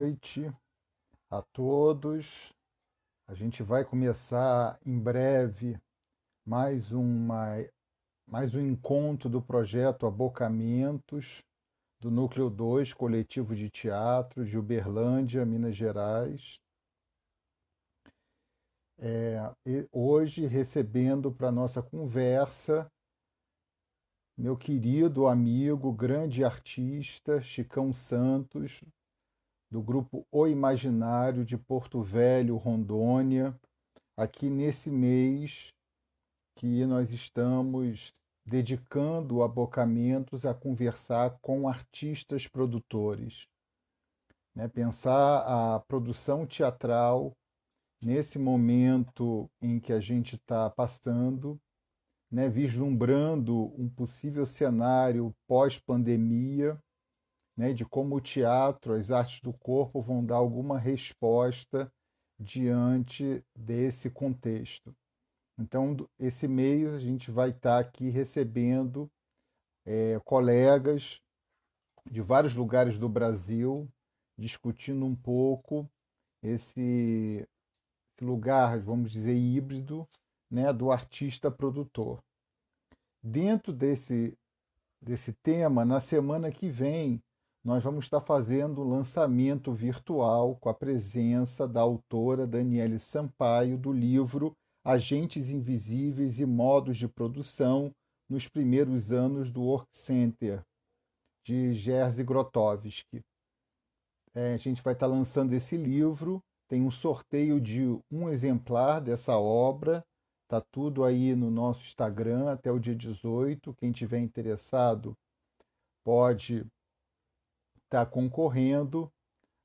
Noite a todos. A gente vai começar em breve mais mais um encontro do projeto Abocamentos, do Núcleo 2 Coletivo de Teatro de Uberlândia, Minas Gerais. E hoje recebendo para nossa conversa meu querido amigo, grande artista, Chicão Santos, do grupo O Imaginário de Porto Velho, Rondônia, aqui nesse mês que nós estamos dedicando abocamentos a conversar com artistas produtores, né? Pensar a produção teatral nesse momento em que a gente está passando, né? Vislumbrando um possível cenário pós-pandemia, né? De como o teatro, as artes do corpo vão dar alguma resposta diante desse contexto. Então, esse mês a gente vai estar aqui recebendo colegas de vários lugares do Brasil, discutindo um pouco esse lugar, vamos dizer, híbrido, né, do artista produtor. Dentro desse tema, na semana que vem, nós vamos estar fazendo um lançamento virtual com a presença da autora Daniele Sampaio do livro Agentes Invisíveis e Modos de Produção nos Primeiros Anos do Work Center, de Jerzy Grotowski. A gente vai estar lançando esse livro, tem um sorteio de um exemplar dessa obra, está tudo aí no nosso Instagram até o dia 18. Quem tiver interessado pode estar concorrendo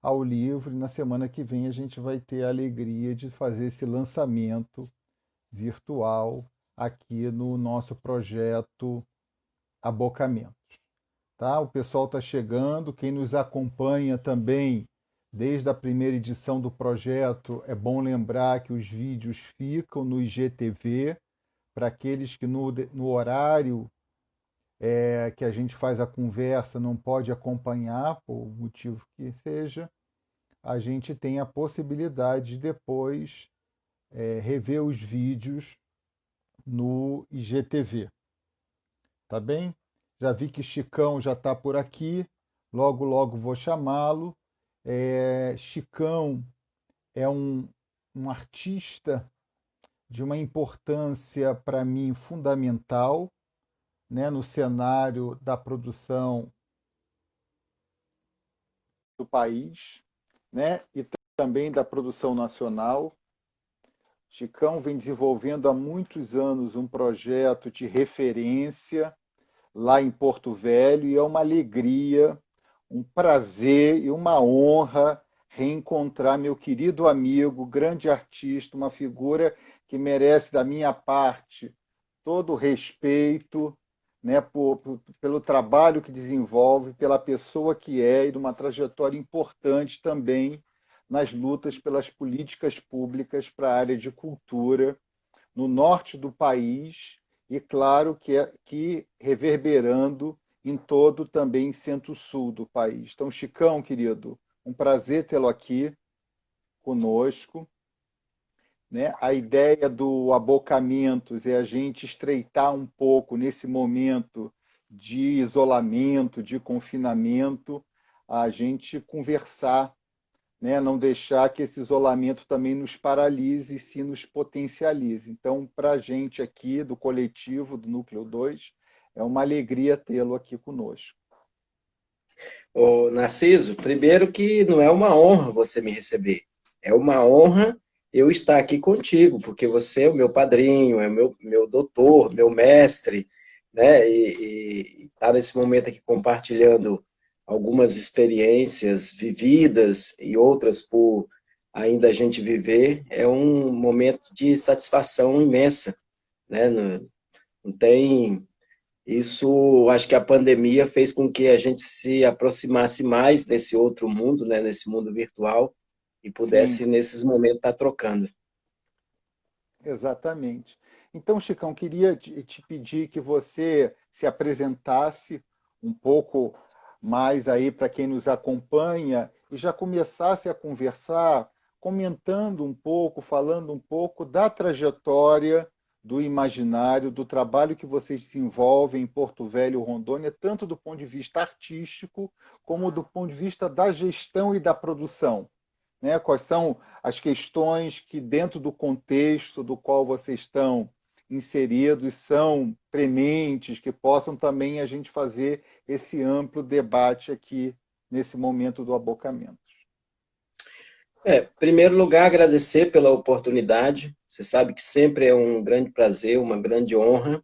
ao livro e na semana que vem a gente vai ter a alegria de fazer esse lançamento virtual aqui no nosso projeto Abocamentos. Tá? O pessoal está chegando, quem nos acompanha também desde a primeira edição do projeto, é bom lembrar que os vídeos ficam no IGTV, para aqueles que no horário que a gente faz a conversa não pode acompanhar, por motivo que seja, a gente tem a possibilidade de depois rever os vídeos no IGTV. Tá bem? Já vi que Chicão já está por aqui, logo, logo vou chamá-lo. Chicão é um artista de uma importância para mim fundamental, né, no cenário da produção do país, né, e também da produção nacional. Chicão vem desenvolvendo há muitos anos um projeto de referência lá em Porto Velho e é uma alegria, um prazer e uma honra reencontrar meu querido amigo, grande artista, uma figura que merece da minha parte todo o respeito, né, pelo trabalho que desenvolve, pela pessoa que é e de uma trajetória importante também nas lutas pelas políticas públicas para a área de cultura no norte do país e, claro, que reverberando em todo também centro-sul do país. Então, Chicão, querido, um prazer tê-lo aqui conosco. Né? A ideia do Abocamentos é a gente estreitar um pouco nesse momento de isolamento, de confinamento, a gente conversar, né? Não deixar que esse isolamento também nos paralise e se nos potencialize. Então, para a gente aqui do coletivo, do Núcleo 2, é uma alegria tê-lo aqui conosco. Ô, Narciso, primeiro que não é uma honra você me receber, é uma honra eu estar aqui contigo, porque você é o meu padrinho, é o meu doutor, meu mestre, né? E estar nesse momento aqui compartilhando algumas experiências vividas e outras por ainda a gente viver, é um momento de satisfação imensa, né? Não tem isso, acho que a pandemia fez com que a gente se aproximasse mais desse outro mundo, né, nesse mundo virtual, e Sim, pudesse, nesses momentos, estar trocando. exatamente. Então, Chicão, queria te pedir que você se apresentasse um pouco mais aí para quem nos acompanha e já começasse a conversar, comentando um pouco, falando um pouco da trajetória do imaginário, do trabalho que vocês se envolvem em Porto Velho, Rondônia, tanto do ponto de vista artístico, como do ponto de vista da gestão e da produção, né? Quais são as questões que, dentro do contexto do qual vocês estão inseridos, são prementes, que possam também a gente fazer esse amplo debate aqui nesse momento do abocamento. Em primeiro lugar, agradecer pela oportunidade. Você sabe que sempre é um grande prazer, uma grande honra.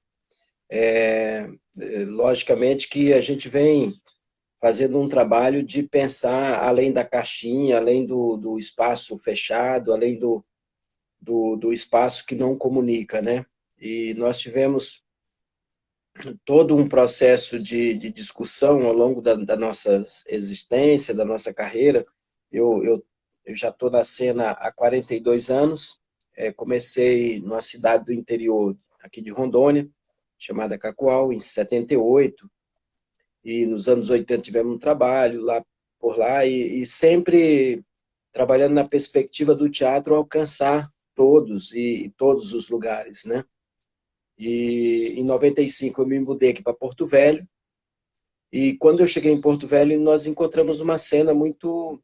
Logicamente que a gente vem fazendo um trabalho de pensar além da caixinha, além do espaço fechado, além do espaço que não comunica, né? E nós tivemos todo um processo de discussão ao longo da nossa existência, da nossa carreira. Eu já estou na cena há 42 anos, comecei numa cidade do interior aqui de Rondônia, chamada Cacoal, em 78, e nos anos 80 tivemos um trabalho lá por lá, e sempre trabalhando na perspectiva do teatro alcançar todos e todos os lugares, né? E em 95 eu me mudei aqui para Porto Velho, e quando eu cheguei em Porto Velho, nós encontramos uma cena muito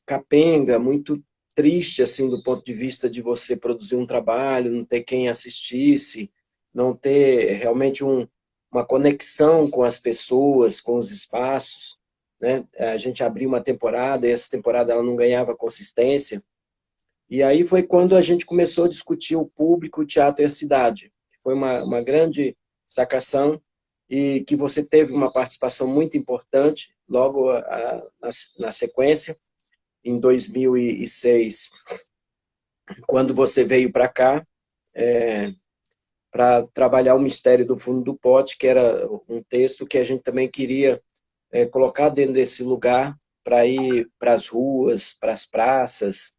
capenga, muito triste, assim, do ponto de vista de você produzir um trabalho, não ter quem assistisse, não ter realmente uma conexão com as pessoas, com os espaços, né? A gente abriu uma temporada, e essa temporada ela não ganhava consistência, e aí foi quando a gente começou a discutir o público, o teatro e a cidade. Foi uma grande sacação, e que você teve uma participação muito importante logo na sequência, em 2006, quando você veio para cá, para trabalhar o Mistério do Fundo do Pote, que era um texto que a gente também queria colocar dentro desse lugar, para ir para as ruas, para as praças,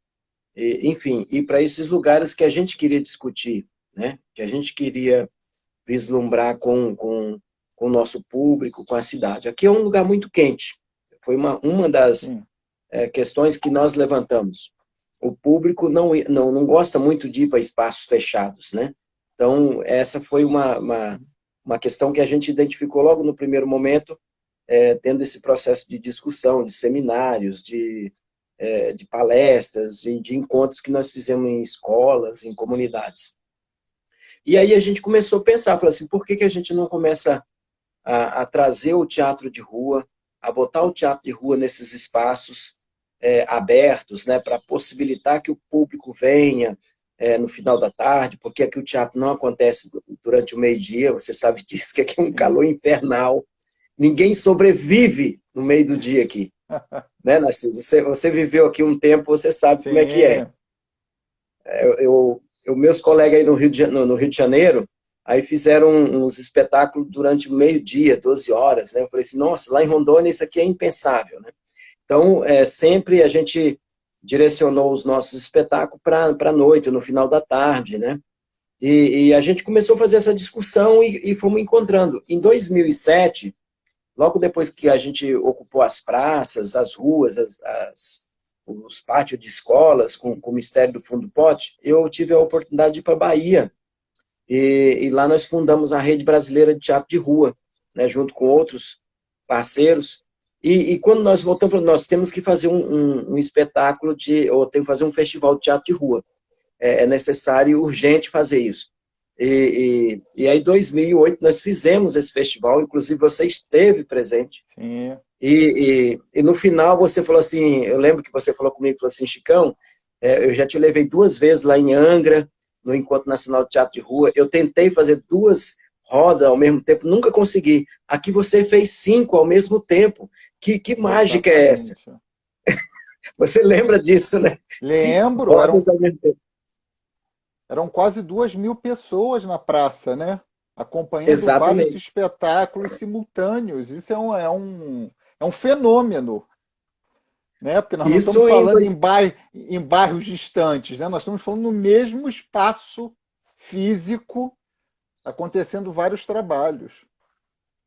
enfim, e para esses lugares que a gente queria discutir, né? Que a gente queria vislumbrar com o nosso público, com a cidade. Aqui é um lugar muito quente. Foi uma das questões que nós levantamos. O público não gosta muito de ir para espaços fechados, né? Então, essa foi uma questão que a gente identificou logo no primeiro momento, tendo esse processo de discussão, de seminários, de palestras, de encontros que nós fizemos em escolas, em comunidades. E aí a gente começou a pensar, falou assim, por que a gente não começa a trazer o teatro de rua, a botar o teatro de rua nesses espaços abertos, né, para possibilitar que o público venha no final da tarde, porque aqui o teatro não acontece durante o meio-dia, você sabe disso, que aqui é um calor infernal, ninguém sobrevive no meio do dia aqui, né, Narciso? Você viveu aqui um tempo, você sabe como é que é. Sim. Meus colegas aí no Rio de Janeiro, aí fizeram uns espetáculos durante o meio-dia, 12 horas, né? Eu falei assim, nossa, lá em Rondônia isso aqui é impensável, né? Então, sempre a gente direcionou os nossos espetáculos para a noite, no final da tarde, né? E a gente começou a fazer essa discussão e fomos encontrando. Em 2007, logo depois que a gente ocupou as praças, as ruas, os pátios de escolas com o Mistério do Fundo do Pote, eu tive a oportunidade de ir para a Bahia. E lá nós fundamos a Rede Brasileira de Teatro de Rua, né, junto com outros parceiros. E quando nós voltamos, nós temos que fazer um espetáculo, ou temos que fazer um festival de teatro de rua. É necessário, urgente fazer isso. E aí, em 2008, nós fizemos esse festival, inclusive você esteve presente. Sim. E no final você falou assim, eu lembro que você falou comigo, falou assim, Chicão, eu já te levei 2 vezes lá em Angra, no Encontro Nacional de Teatro de Rua, eu tentei fazer 2 rodas ao mesmo tempo, nunca consegui. Aqui você fez 5 ao mesmo tempo. Que mágica é essa? Você lembra disso, né? Lembro, 5 rodas ao mesmo tempo. eram quase 2.000 pessoas na praça, né? Acompanhando vários Exatamente. espetáculos simultâneos. Isso é um fenômeno, né? Porque nós não estamos Isso falando em bairros distantes, né? Nós estamos falando no mesmo espaço físico, acontecendo vários trabalhos.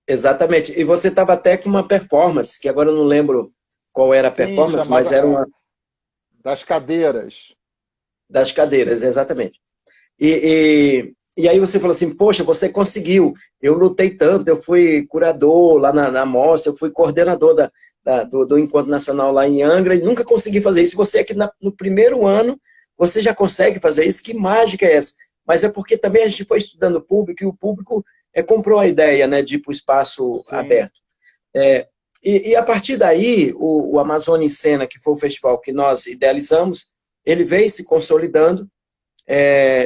Exatamente. E você estava até com uma performance, que agora eu não lembro qual era a Sim, performance, mas era chamada uma das cadeiras. das cadeiras, exatamente. E aí você falou assim, poxa, você conseguiu, eu lutei tanto, eu fui curador lá na mostra, eu fui coordenador do Encontro Nacional lá em Angra e nunca consegui fazer isso. Você aqui no primeiro ano, você já consegue fazer isso, que mágica é essa? Mas é porque também a gente foi estudando o público e o público comprou a ideia, né, de ir para o espaço Sim, aberto. É, e a partir daí, o Amazônia em Cena, que foi o festival que nós idealizamos, ele veio se consolidando,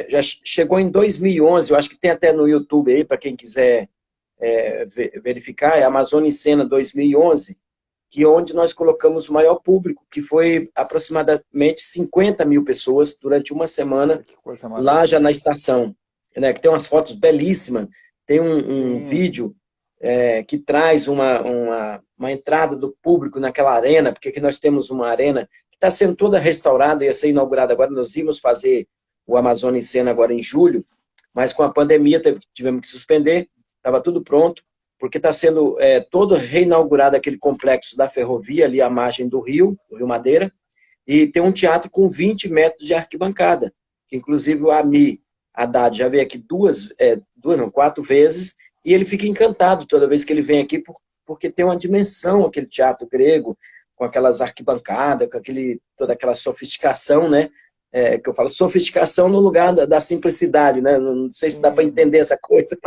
já chegou em 2011, eu acho que tem até no YouTube aí, para quem quiser verificar, é Amazônia em Cena 2011, que é onde nós colocamos o maior público, que foi aproximadamente 50 mil pessoas durante uma semana, olha que coisa lá já na maravilhosa. estação, né, que tem umas fotos belíssimas, tem um Sim, vídeo que traz uma entrada do público naquela arena, porque aqui nós temos uma arena que está sendo toda restaurada, ia ser inaugurada agora, nós íamos fazer o Amazônia em Cena agora em julho, mas com a pandemia tivemos que suspender, estava tudo pronto, porque está sendo todo reinaugurado aquele complexo da ferrovia, ali à margem do Rio Madeira, e tem um teatro com 20 metros de arquibancada, que inclusive o Ami Haddad já veio aqui não, 4 vezes, e ele fica encantado toda vez que ele vem aqui, porque tem uma dimensão aquele teatro grego, com aquelas arquibancadas, com toda aquela sofisticação, né? Que eu falo sofisticação no lugar da simplicidade, né? Não sei se dá para sim. entender essa coisa,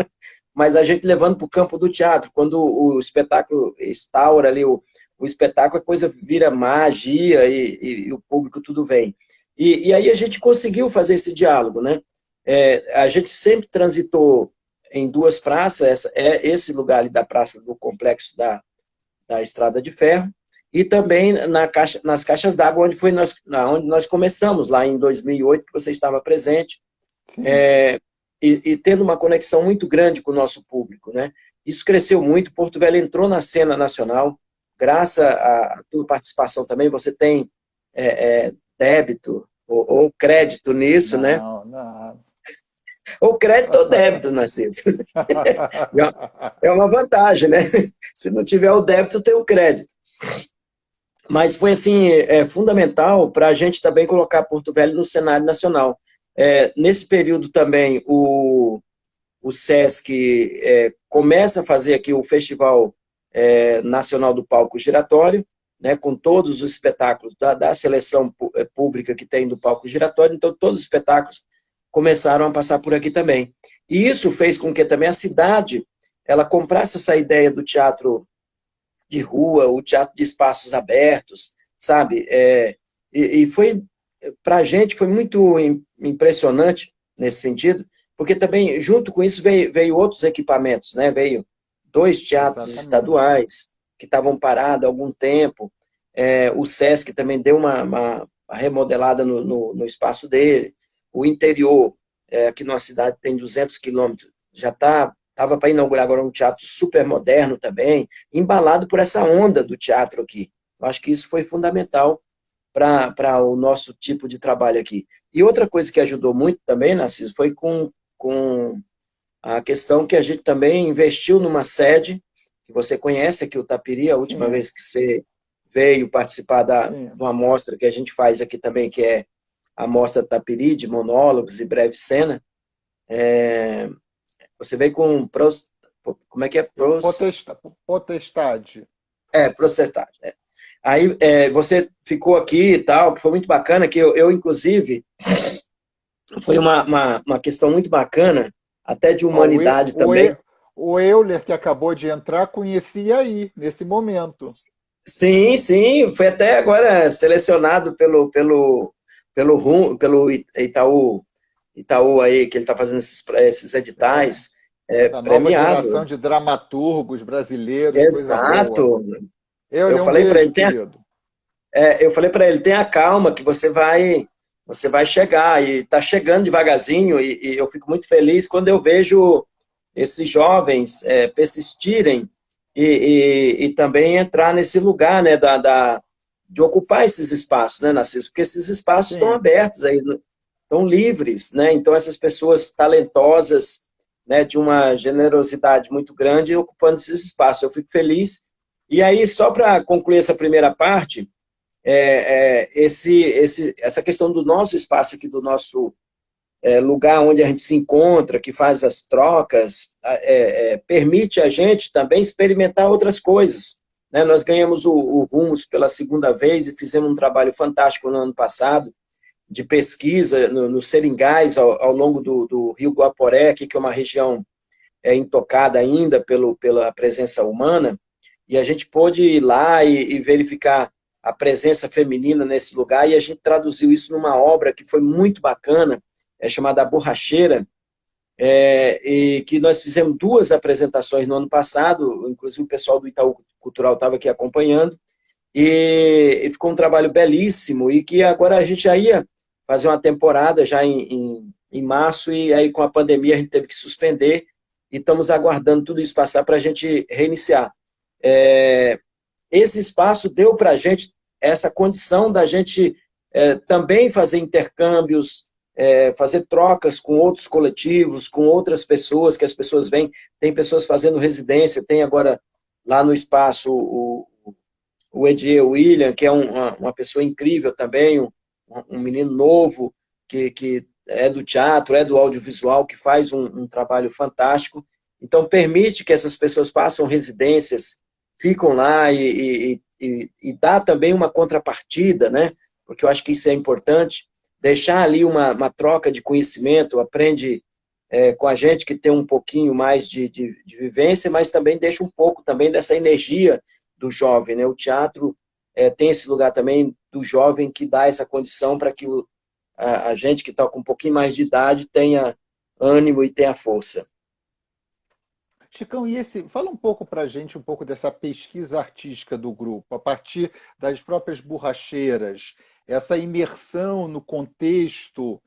mas a gente levando para o campo do teatro, quando o espetáculo instaura ali, o espetáculo, a coisa vira magia e o público tudo vem. E aí a gente conseguiu fazer esse diálogo, né? A gente sempre transitou em duas praças, esse lugar ali da praça do complexo da Estrada de Ferro, e também nas caixas d'água, onde nós começamos, lá em 2008, que você estava presente, Sim. e tendo uma conexão muito grande com o nosso público, né? Isso cresceu muito, Porto Velho entrou na cena nacional, graças à tua participação também, você tem débito ou crédito nisso, né? Não, não. Ou crédito ou débito, Narciso. É uma vantagem, né? Se não tiver o débito, tem o crédito. Mas foi assim, fundamental para a gente também colocar Porto Velho no cenário nacional. Nesse período também, o SESC começa a fazer aqui o Festival Nacional do Palco Giratório, né, com todos os espetáculos da seleção pública que tem do Palco Giratório, então todos os espetáculos começaram a passar por aqui também. E isso fez com que também a cidade ela comprasse essa ideia do teatro de rua, o teatro de espaços abertos, sabe? E foi, para a gente, foi muito impressionante nesse sentido, porque também, junto com isso, veio outros equipamentos, né? Veio 2 teatros Exatamente. estaduais que estavam parados há algum tempo, o SESC também deu uma remodelada no espaço dele, o interior, aqui numa cidade que tem 200 quilômetros, já estava para inaugurar agora um teatro super moderno também, embalado por essa onda do teatro aqui. Eu acho que isso foi fundamental para o nosso tipo de trabalho aqui. E outra coisa que ajudou muito também, Narciso, foi com a questão que a gente também investiu numa sede, que você conhece aqui, o Tapiri, a última Sim, vez que você veio participar de sim. uma amostra que a gente faz aqui também, que é a Mostra Tapiri, de monólogos e breve cena. Você veio com como é que é? Potestade. Processagem. Aí você ficou aqui e tal, que foi muito bacana, que eu inclusive, foi uma questão muito bacana, até de Ó, humanidade também. o Euler, que acabou de entrar, conhecia aí, nesse momento. Sim, sim, foi até agora selecionado pelo Itaú aí, que ele está fazendo esses É, editais, essa nova premiado. geração de dramaturgos brasileiros, coisa boa. Exato. Eu Euler, um falei para beijo, ele, querido. eu falei para ele, tenha calma que você vai chegar e está chegando devagarzinho e eu fico muito feliz quando eu vejo esses jovens persistirem e também entrar nesse lugar, né, de ocupar esses espaços, né, Narciso? Porque esses espaços estão Sim, abertos aí, estão livres, né? Então essas pessoas talentosas, né, de uma generosidade muito grande ocupando esses espaços. Eu fico feliz E aí, só para concluir essa primeira parte, essa questão do nosso espaço aqui, do nosso lugar onde a gente se encontra, que faz as trocas, permite a gente também experimentar outras coisas. Né? Nós ganhamos o Rumos pela segunda vez e fizemos um trabalho fantástico no ano passado, de pesquisa nos seringais ao longo do Rio Guaporé, aqui, que é uma região intocada ainda pela presença humana, e a gente pôde ir lá e verificar a presença feminina nesse lugar, e a gente traduziu isso numa obra que foi muito bacana, chamada A Borracheira, e que nós fizemos 2 apresentações no ano passado, inclusive o pessoal do Itaú Cultural estava aqui acompanhando, e ficou um trabalho belíssimo, e que agora a gente já ia fazer uma temporada já em março, e aí com a pandemia a gente teve que suspender, e estamos aguardando tudo isso passar para a gente reiniciar. Esse espaço deu para a gente essa condição da gente também fazer intercâmbios, fazer trocas com outros coletivos, com outras pessoas, que as pessoas vêm, tem pessoas fazendo residência, tem agora lá no espaço o Edier William, que é uma pessoa incrível também, um menino novo, que é do teatro, é do audiovisual, que faz um trabalho fantástico. Então, permite que essas pessoas façam residências, ficam lá e dá também uma contrapartida, né? Porque eu acho que isso é importante, deixar ali uma troca de conhecimento, aprende com a gente que tem um pouquinho mais de vivência, mas também deixa um pouco também dessa energia do jovem, né? O teatro tem esse lugar também do jovem que dá essa condição para que a gente que está com um pouquinho mais de idade tenha ânimo e tenha força. Chicão, fala um pouco para a gente, um pouco dessa pesquisa artística do grupo, a partir das próprias borracheiras, essa imersão no contexto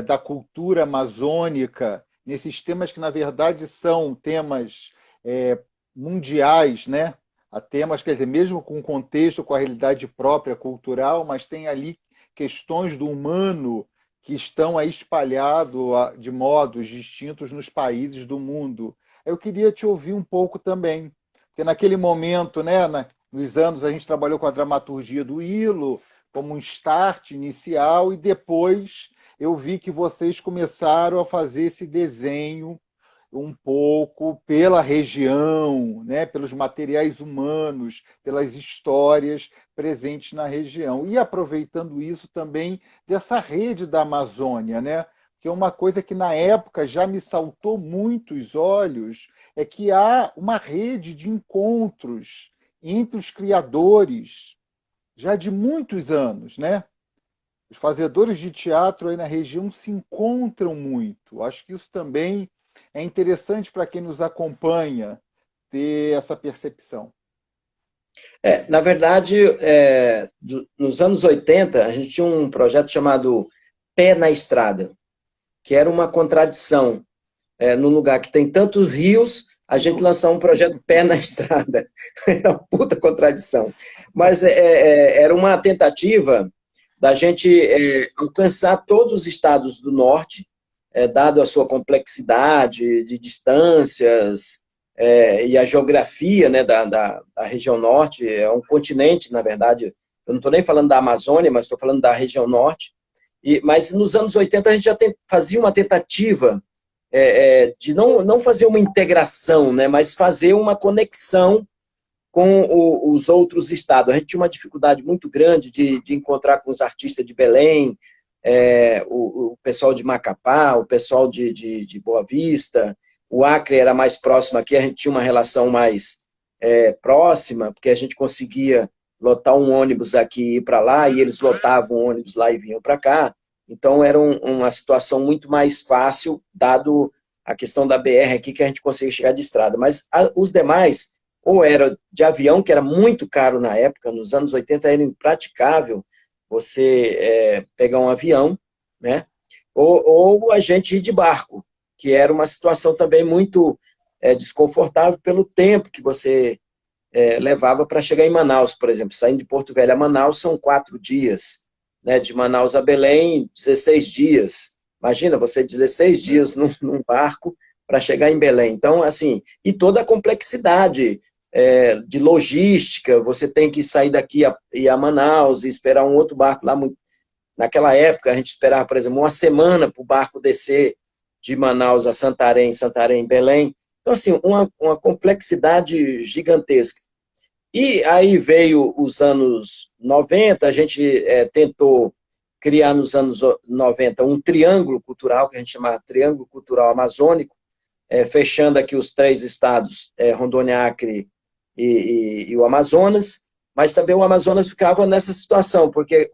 da cultura amazônica, nesses temas que, na verdade, são temas mundiais, né? Há temas, quer dizer, mesmo com contexto, com a realidade própria cultural, mas tem ali questões do humano que estão aí espalhados de modos distintos nos países do mundo. Eu queria te ouvir um pouco também, porque naquele momento, né, nos anos, a gente trabalhou com a dramaturgia do Ilo, como um start inicial, e depois eu vi que vocês começaram a fazer esse desenho um pouco pela região, né, pelos materiais humanos, pelas histórias presentes na região. E aproveitando isso também dessa rede da Amazônia, né? Que é uma coisa que na época já me saltou muito os olhos, é que há uma rede de encontros entre os criadores já de muitos anos, né? Os fazedores de teatro aí na região se encontram muito. Acho que isso também é interessante para quem nos acompanha ter essa percepção. Na verdade, nos anos 80, a gente tinha um projeto chamado Pé na Estrada, que era uma contradição. Num lugar que tem tantos rios, a gente lançar um projeto Pé na Estrada. É uma puta contradição. Mas era uma tentativa da gente alcançar todos os estados do norte, dado a sua complexidade de distâncias e a geografia, né, da região norte. É um continente, na verdade. Eu não estou nem falando da Amazônia, mas estou falando da região norte. Mas nos anos 80 a gente já fazia uma tentativa de não fazer uma integração, né, mas fazer uma conexão com os outros estados. A gente tinha uma dificuldade muito grande de encontrar com os artistas de Belém, o pessoal de Macapá, o pessoal de Boa Vista. O Acre era mais próximo aqui, a gente tinha uma relação mais próxima, porque a gente conseguia lotar um ônibus aqui e ir para lá, e eles lotavam o ônibus lá e vinham para cá. Então, era uma situação muito mais fácil, dado a questão da BR aqui, que a gente conseguia chegar de estrada. Mas os demais, ou era de avião, que era muito caro na época, nos anos 80 era impraticável você pegar um avião, né? Ou a gente ir de barco, que era uma situação também muito desconfortável pelo tempo que você levava para chegar em Manaus, por exemplo. Saindo de Porto Velho a Manaus são 4 dias, né? De Manaus a Belém, 16 dias. Imagina, você 16 dias num barco para chegar em Belém. Então, assim, e toda a complexidade de logística, você tem que sair daqui e ir a Manaus e esperar um outro barco lá. Naquela época, a gente esperava, por exemplo, uma semana para o barco descer de Manaus a Santarém, Santarém, Belém. Então, assim, uma complexidade gigantesca. E aí veio os anos 90, a gente tentou criar nos anos 90 um triângulo cultural, que a gente chamava Triângulo Cultural Amazônico, fechando aqui os 3 estados, Rondônia, Acre e o Amazonas, mas também o Amazonas ficava nessa situação, porque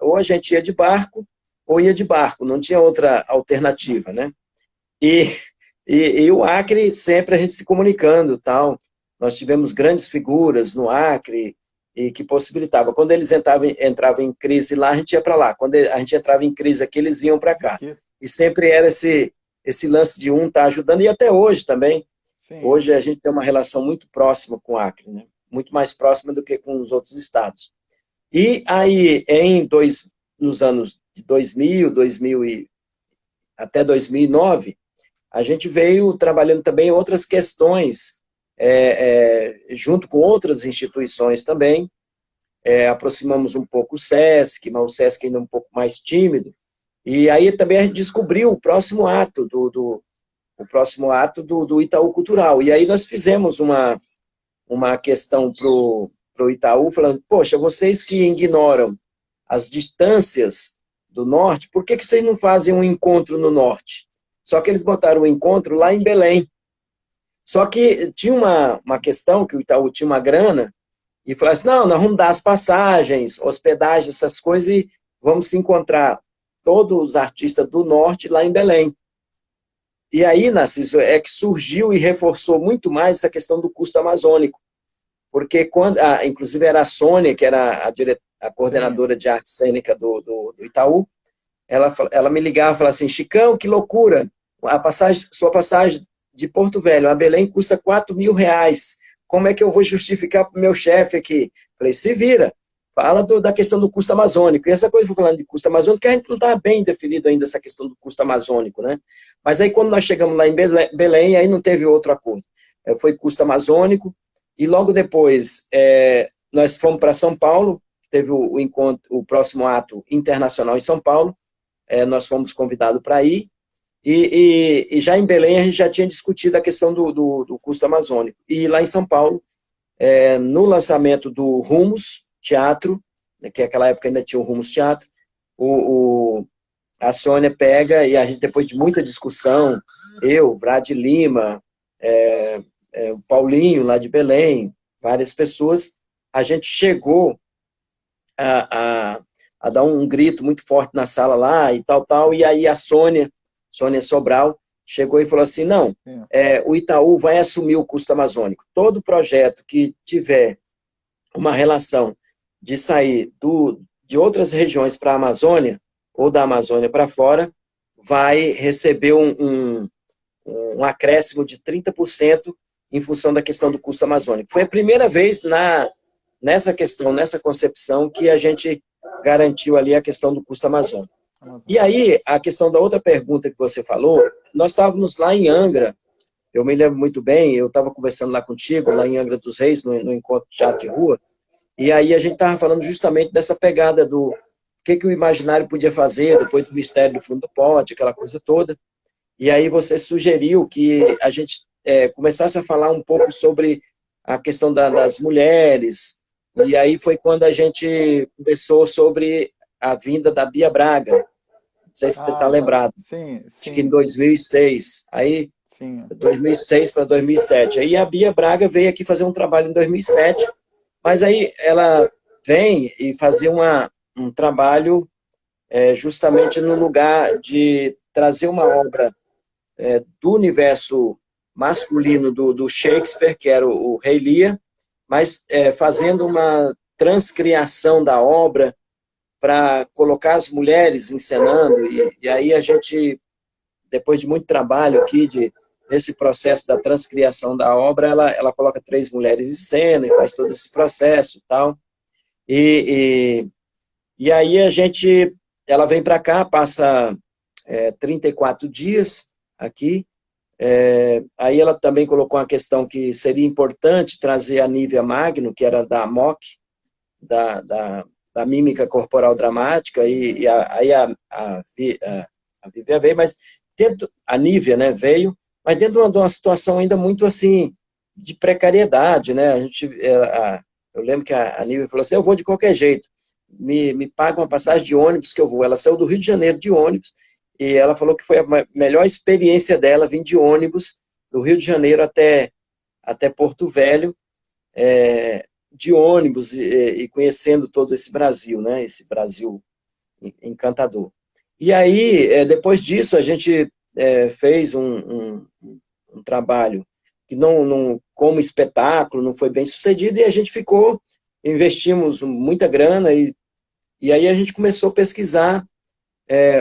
ou a gente ia de barco, ou ia de barco, não tinha outra alternativa, né? E, e o Acre, sempre a gente se comunicando, tal. Nós tivemos grandes figuras no Acre, e que possibilitava. Quando eles entravam em crise lá, a gente ia para lá. Quando a gente entrava em crise aqui, eles vinham para cá. E sempre era esse lance de um estar ajudando, e até hoje também. Sim. Hoje a gente tem uma relação muito próxima com o Acre, né? Muito mais próxima do que com os outros estados. E aí, nos anos de 2000, até 2009, a gente veio trabalhando também outras questões, junto com outras instituições também. Aproximamos um pouco o SESC, mas o SESC ainda é um pouco mais tímido. E aí também a gente descobriu o próximo ato do Itaú Cultural. E aí nós fizemos uma questão para o Itaú, falando, poxa, vocês que ignoram as distâncias do norte, por que vocês não fazem um encontro no norte? Só que eles botaram um encontro lá em Belém. Só que tinha uma questão, que o Itaú tinha uma grana, e falou assim, não, nós vamos dar as passagens, hospedagem, essas coisas, e vamos se encontrar todos os artistas do norte lá em Belém. E aí, Narciso, que surgiu e reforçou muito mais essa questão do custo amazônico. Porque, inclusive, era a Sônia, que era a coordenadora de arte cênica do Itaú, ela me ligava e falava assim, Chicão, que loucura, sua passagem de Porto Velho a Belém custa R$ 4.000. Como é que eu vou justificar para o meu chefe aqui? Falei, se vira, fala da questão do custo amazônico. E essa coisa, falando de custo amazônico, que a gente não está bem definido ainda essa questão do custo amazônico, né? Mas aí, quando nós chegamos lá em Belém, aí não teve outro acordo. Foi custo amazônico, e logo depois nós fomos para São Paulo, teve o encontro, o próximo ato internacional em São Paulo, nós fomos convidados para ir, e já em Belém a gente já tinha discutido a questão do custo amazônico. E lá em São Paulo, no lançamento do Rumos Teatro, que naquela época ainda tinha o Rumos Teatro, a Sônia pega, e a gente, depois de muita discussão, eu, Vrad Lima, o Paulinho lá de Belém, várias pessoas, a gente chegou a dar um grito muito forte na sala lá e tal, e aí a Sônia Sobral, chegou e falou assim, não, o Itaú vai assumir o custo amazônico. Todo projeto que tiver uma relação de sair de outras regiões para a Amazônia, ou da Amazônia para fora, vai receber um acréscimo de 30% em função da questão do custo amazônico. Foi a primeira vez nessa questão, nessa concepção, que a gente garantiu ali a questão do custo amazônico. E aí, a questão da outra pergunta que você falou, nós estávamos lá em Angra, eu me lembro muito bem, eu estava conversando lá contigo, lá em Angra dos Reis, no encontro de teatro de rua, e aí a gente estava falando justamente dessa pegada do que o imaginário podia fazer depois do mistério do fundo do pote, aquela coisa toda. E aí você sugeriu que a gente começasse a falar um pouco sobre a questão das mulheres, e aí foi quando a gente conversou sobre a vinda da Bia Braga. Não sei se você está lembrado. Sim. Acho que em 2006. Aí, sim. 2006 para 2007. Aí a Bia Braga veio aqui fazer um trabalho em 2007, mas aí ela vem e fazia um trabalho justamente no lugar de trazer uma obra do universo masculino do Shakespeare, que era o Rei Lear, mas fazendo uma transcriação da obra para colocar as mulheres encenando, e aí a gente, depois de muito trabalho aqui, nesse processo da transcriação da obra, ela coloca 3 mulheres em cena e faz todo esse processo e tal. E aí ela vem para cá, passa 34 dias aqui, Aí ela também colocou uma questão que seria importante trazer a Nívia Magno, que era da MOC, da, da, da mímica corporal dramática, aí a Vívia veio, mas dentro, a Nívia, né, veio, mas dentro de uma situação ainda muito assim, de precariedade, né, eu lembro que a Nívia falou assim, eu vou de qualquer jeito, me paga uma passagem de ônibus que eu vou. Ela saiu do Rio de Janeiro de ônibus, e ela falou que foi a melhor experiência dela vir de ônibus do Rio de Janeiro até Porto Velho, de ônibus e conhecendo todo esse Brasil, né? Esse Brasil encantador. E aí, depois disso, a gente fez um trabalho que não, como espetáculo, não foi bem sucedido, e a gente investimos muita grana, e aí a gente começou a pesquisar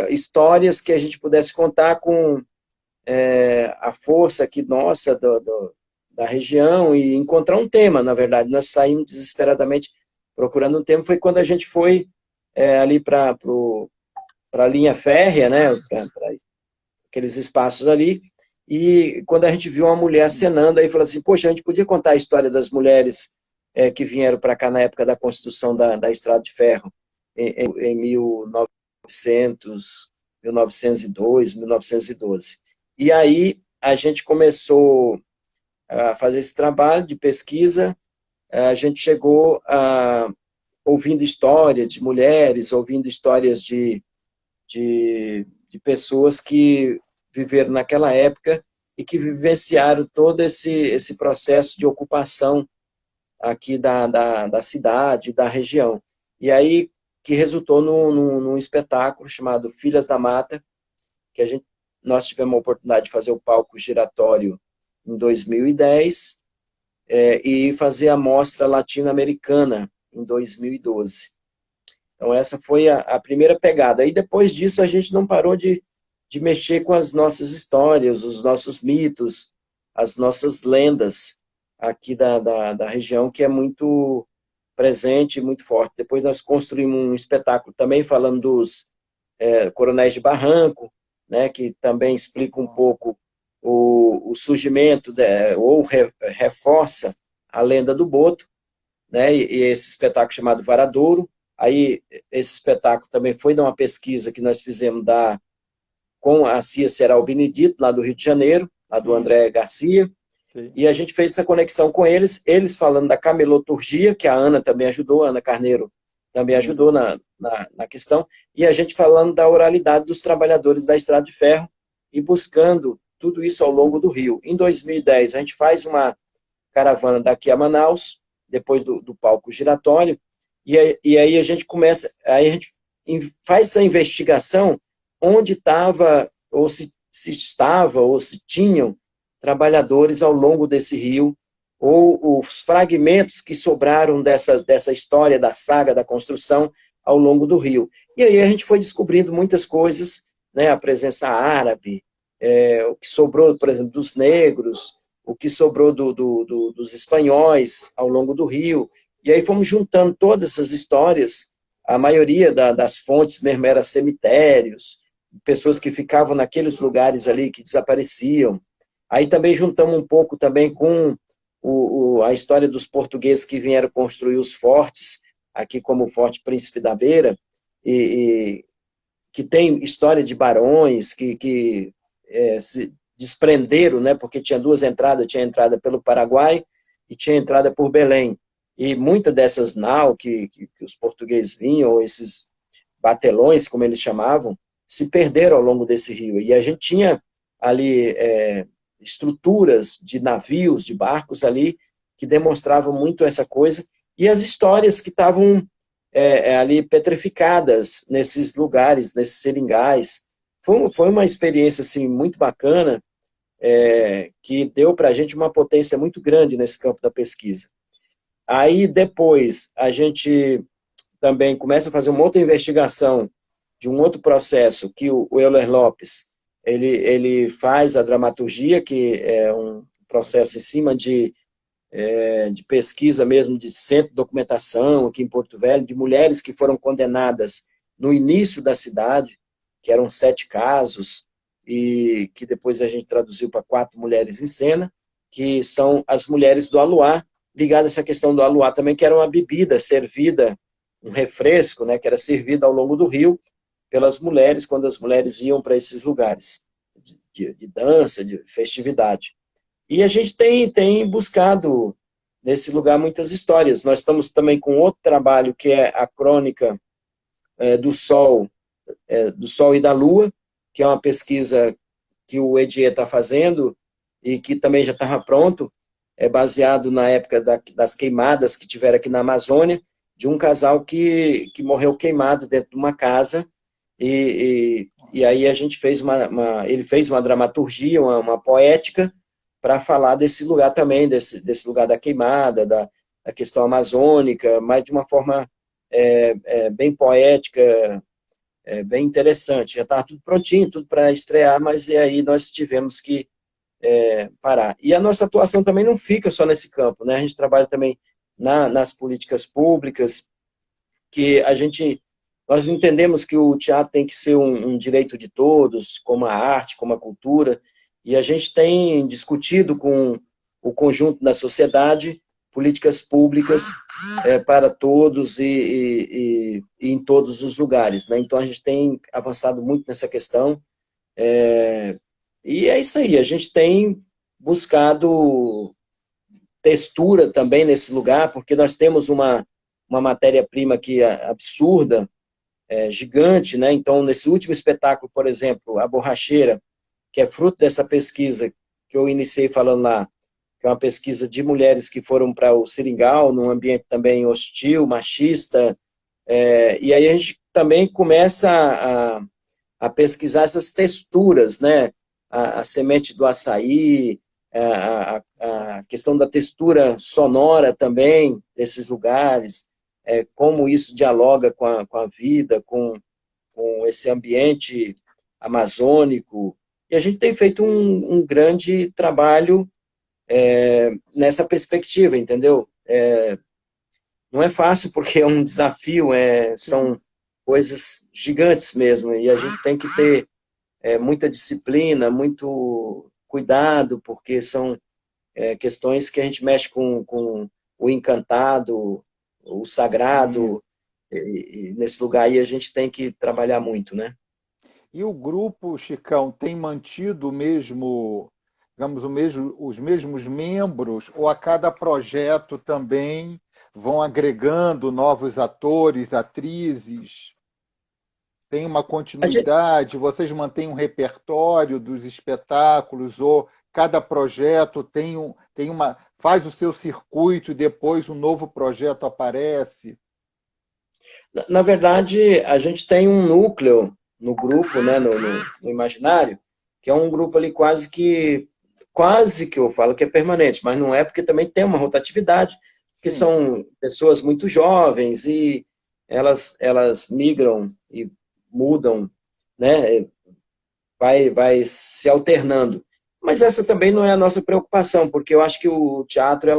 histórias que a gente pudesse contar com a força aqui nossa da região e encontrar um tema, na verdade. Nós saímos desesperadamente procurando um tema, foi quando a gente foi ali para a linha férrea, né, para aqueles espaços ali, e quando a gente viu uma mulher acenando, aí falou assim, poxa, a gente podia contar a história das mulheres que vieram para cá na época da construção da Estrada de Ferro, em 1900, 1902, 1912. E aí a gente começou a fazer esse trabalho de pesquisa, a gente chegou ouvindo histórias de mulheres, ouvindo histórias de pessoas que viveram naquela época e que vivenciaram todo esse processo de ocupação aqui da cidade, da região. E aí que resultou num espetáculo chamado Filhas da Mata, que nós tivemos a oportunidade de fazer o palco giratório em 2010 e fazer a mostra latino-americana em 2012. Então essa foi a primeira pegada. E depois disso a gente não parou de mexer com as nossas histórias, os nossos mitos, as nossas lendas aqui da região, que é muito presente e muito forte. Depois nós construímos um espetáculo também falando dos Coronéis de Barranco, né, que também explica um pouco o surgimento, ou reforça a lenda do Boto, né, e esse espetáculo chamado Varadouro. Aí esse espetáculo também foi de uma pesquisa que nós fizemos com a Cia Seral Benedito, lá do Rio de Janeiro, lá do André Garcia, e a gente fez essa conexão com eles falando da cameloturgia, que a Ana também ajudou, a Ana Carneiro também ajudou na questão, e a gente falando da oralidade dos trabalhadores da Estrada de Ferro e buscando tudo isso ao longo do Rio. Em 2010, a gente faz uma caravana daqui a Manaus, depois do palco giratório, e aí a gente faz essa investigação onde estava, ou se estava, ou se tinham trabalhadores ao longo desse rio, ou os fragmentos que sobraram dessa história, da saga, da construção, ao longo do rio. E aí a gente foi descobrindo muitas coisas, né, a presença árabe, o que sobrou, por exemplo, dos negros, o que sobrou dos espanhóis ao longo do rio, e aí fomos juntando todas essas histórias, a maioria das fontes mesmo era cemitérios, pessoas que ficavam naqueles lugares ali que desapareciam. Aí também juntamos um pouco também com a história dos portugueses que vieram construir os fortes, aqui como o Forte Príncipe da Beira, e que tem história de barões que se desprenderam, né, porque tinha duas entradas, tinha entrada pelo Paraguai e tinha entrada por Belém. E muitas dessas nau que os portugueses vinham, ou esses batelões, como eles chamavam, se perderam ao longo desse rio. E a gente tinha ali estruturas de navios, de barcos ali, que demonstravam muito essa coisa, e as histórias que estavam ali petrificadas nesses lugares, nesses seringais. Foi uma experiência assim, muito bacana, que deu para a gente uma potência muito grande nesse campo da pesquisa. Aí depois a gente também começa a fazer uma outra investigação de um outro processo que o Euler Lopes ele faz a dramaturgia, que é um processo em cima de pesquisa mesmo, de centro de documentação aqui em Porto Velho, de mulheres que foram condenadas no início da cidade, que eram 7 casos, e que depois a gente traduziu para Quatro Mulheres em Cena, que são as mulheres do Aluá, ligada a essa questão do Aluá também, que era uma bebida servida, um refresco, né, que era servido ao longo do rio pelas mulheres, quando as mulheres iam para esses lugares de dança, de festividade. E a gente tem buscado nesse lugar muitas histórias. Nós estamos também com outro trabalho, que é a crônica do Sol, do Sol e da Lua, que é uma pesquisa que o Edier está fazendo e que também já estava pronto, é baseado na época das queimadas que tiveram aqui na Amazônia, de um casal que morreu queimado dentro de uma casa, e aí a gente fez ele fez uma dramaturgia, uma poética, para falar desse lugar também, desse lugar da queimada, da questão amazônica, mas de uma forma bem poética, bem interessante. Já estava tudo prontinho, tudo para estrear, mas e aí nós tivemos que parar. E a nossa atuação também não fica só nesse campo, né? A gente trabalha também nas políticas públicas, que nós entendemos que o teatro tem que ser um direito de todos, como a arte, como a cultura, e a gente tem discutido com o conjunto da sociedade políticas públicas para todos e em todos os lugares, né? Então a gente tem avançado muito nessa questão, e é isso aí, a gente tem buscado textura também nesse lugar, porque nós temos uma matéria-prima aqui absurda, gigante, né? Então, nesse último espetáculo, por exemplo, A Borracheira, que é fruto dessa pesquisa que eu iniciei falando lá, que é uma pesquisa de mulheres que foram para o Seringal, num ambiente também hostil, machista, e aí a gente também começa a pesquisar essas texturas, né? A semente do açaí, a questão da textura sonora também desses lugares, como isso dialoga com a vida, com esse ambiente amazônico. E a gente tem feito um grande trabalho nessa perspectiva, entendeu? Não é fácil porque é um desafio, são coisas gigantes mesmo, e a gente tem que ter muita disciplina, muito cuidado, porque são questões que a gente mexe com o encantado, o sagrado, e nesse lugar aí a gente tem que trabalhar muito, né? E o grupo, Chicão, tem mantido o mesmo, digamos, os mesmos membros, ou a cada projeto também vão agregando novos atores, atrizes? Tem uma A gente, continuidade? Vocês mantêm um repertório dos espetáculos, ou cada projeto faz o seu circuito e depois um novo projeto aparece? na verdade, a gente tem um núcleo no grupo, né, no imaginário, que é um grupo ali quase que eu falo que é permanente, mas não é, porque também tem uma rotatividade, porque Sim. são pessoas muito jovens e elas migram e mudam, né, vai se alternando. Mas essa também não é a nossa preocupação, porque eu acho que o teatro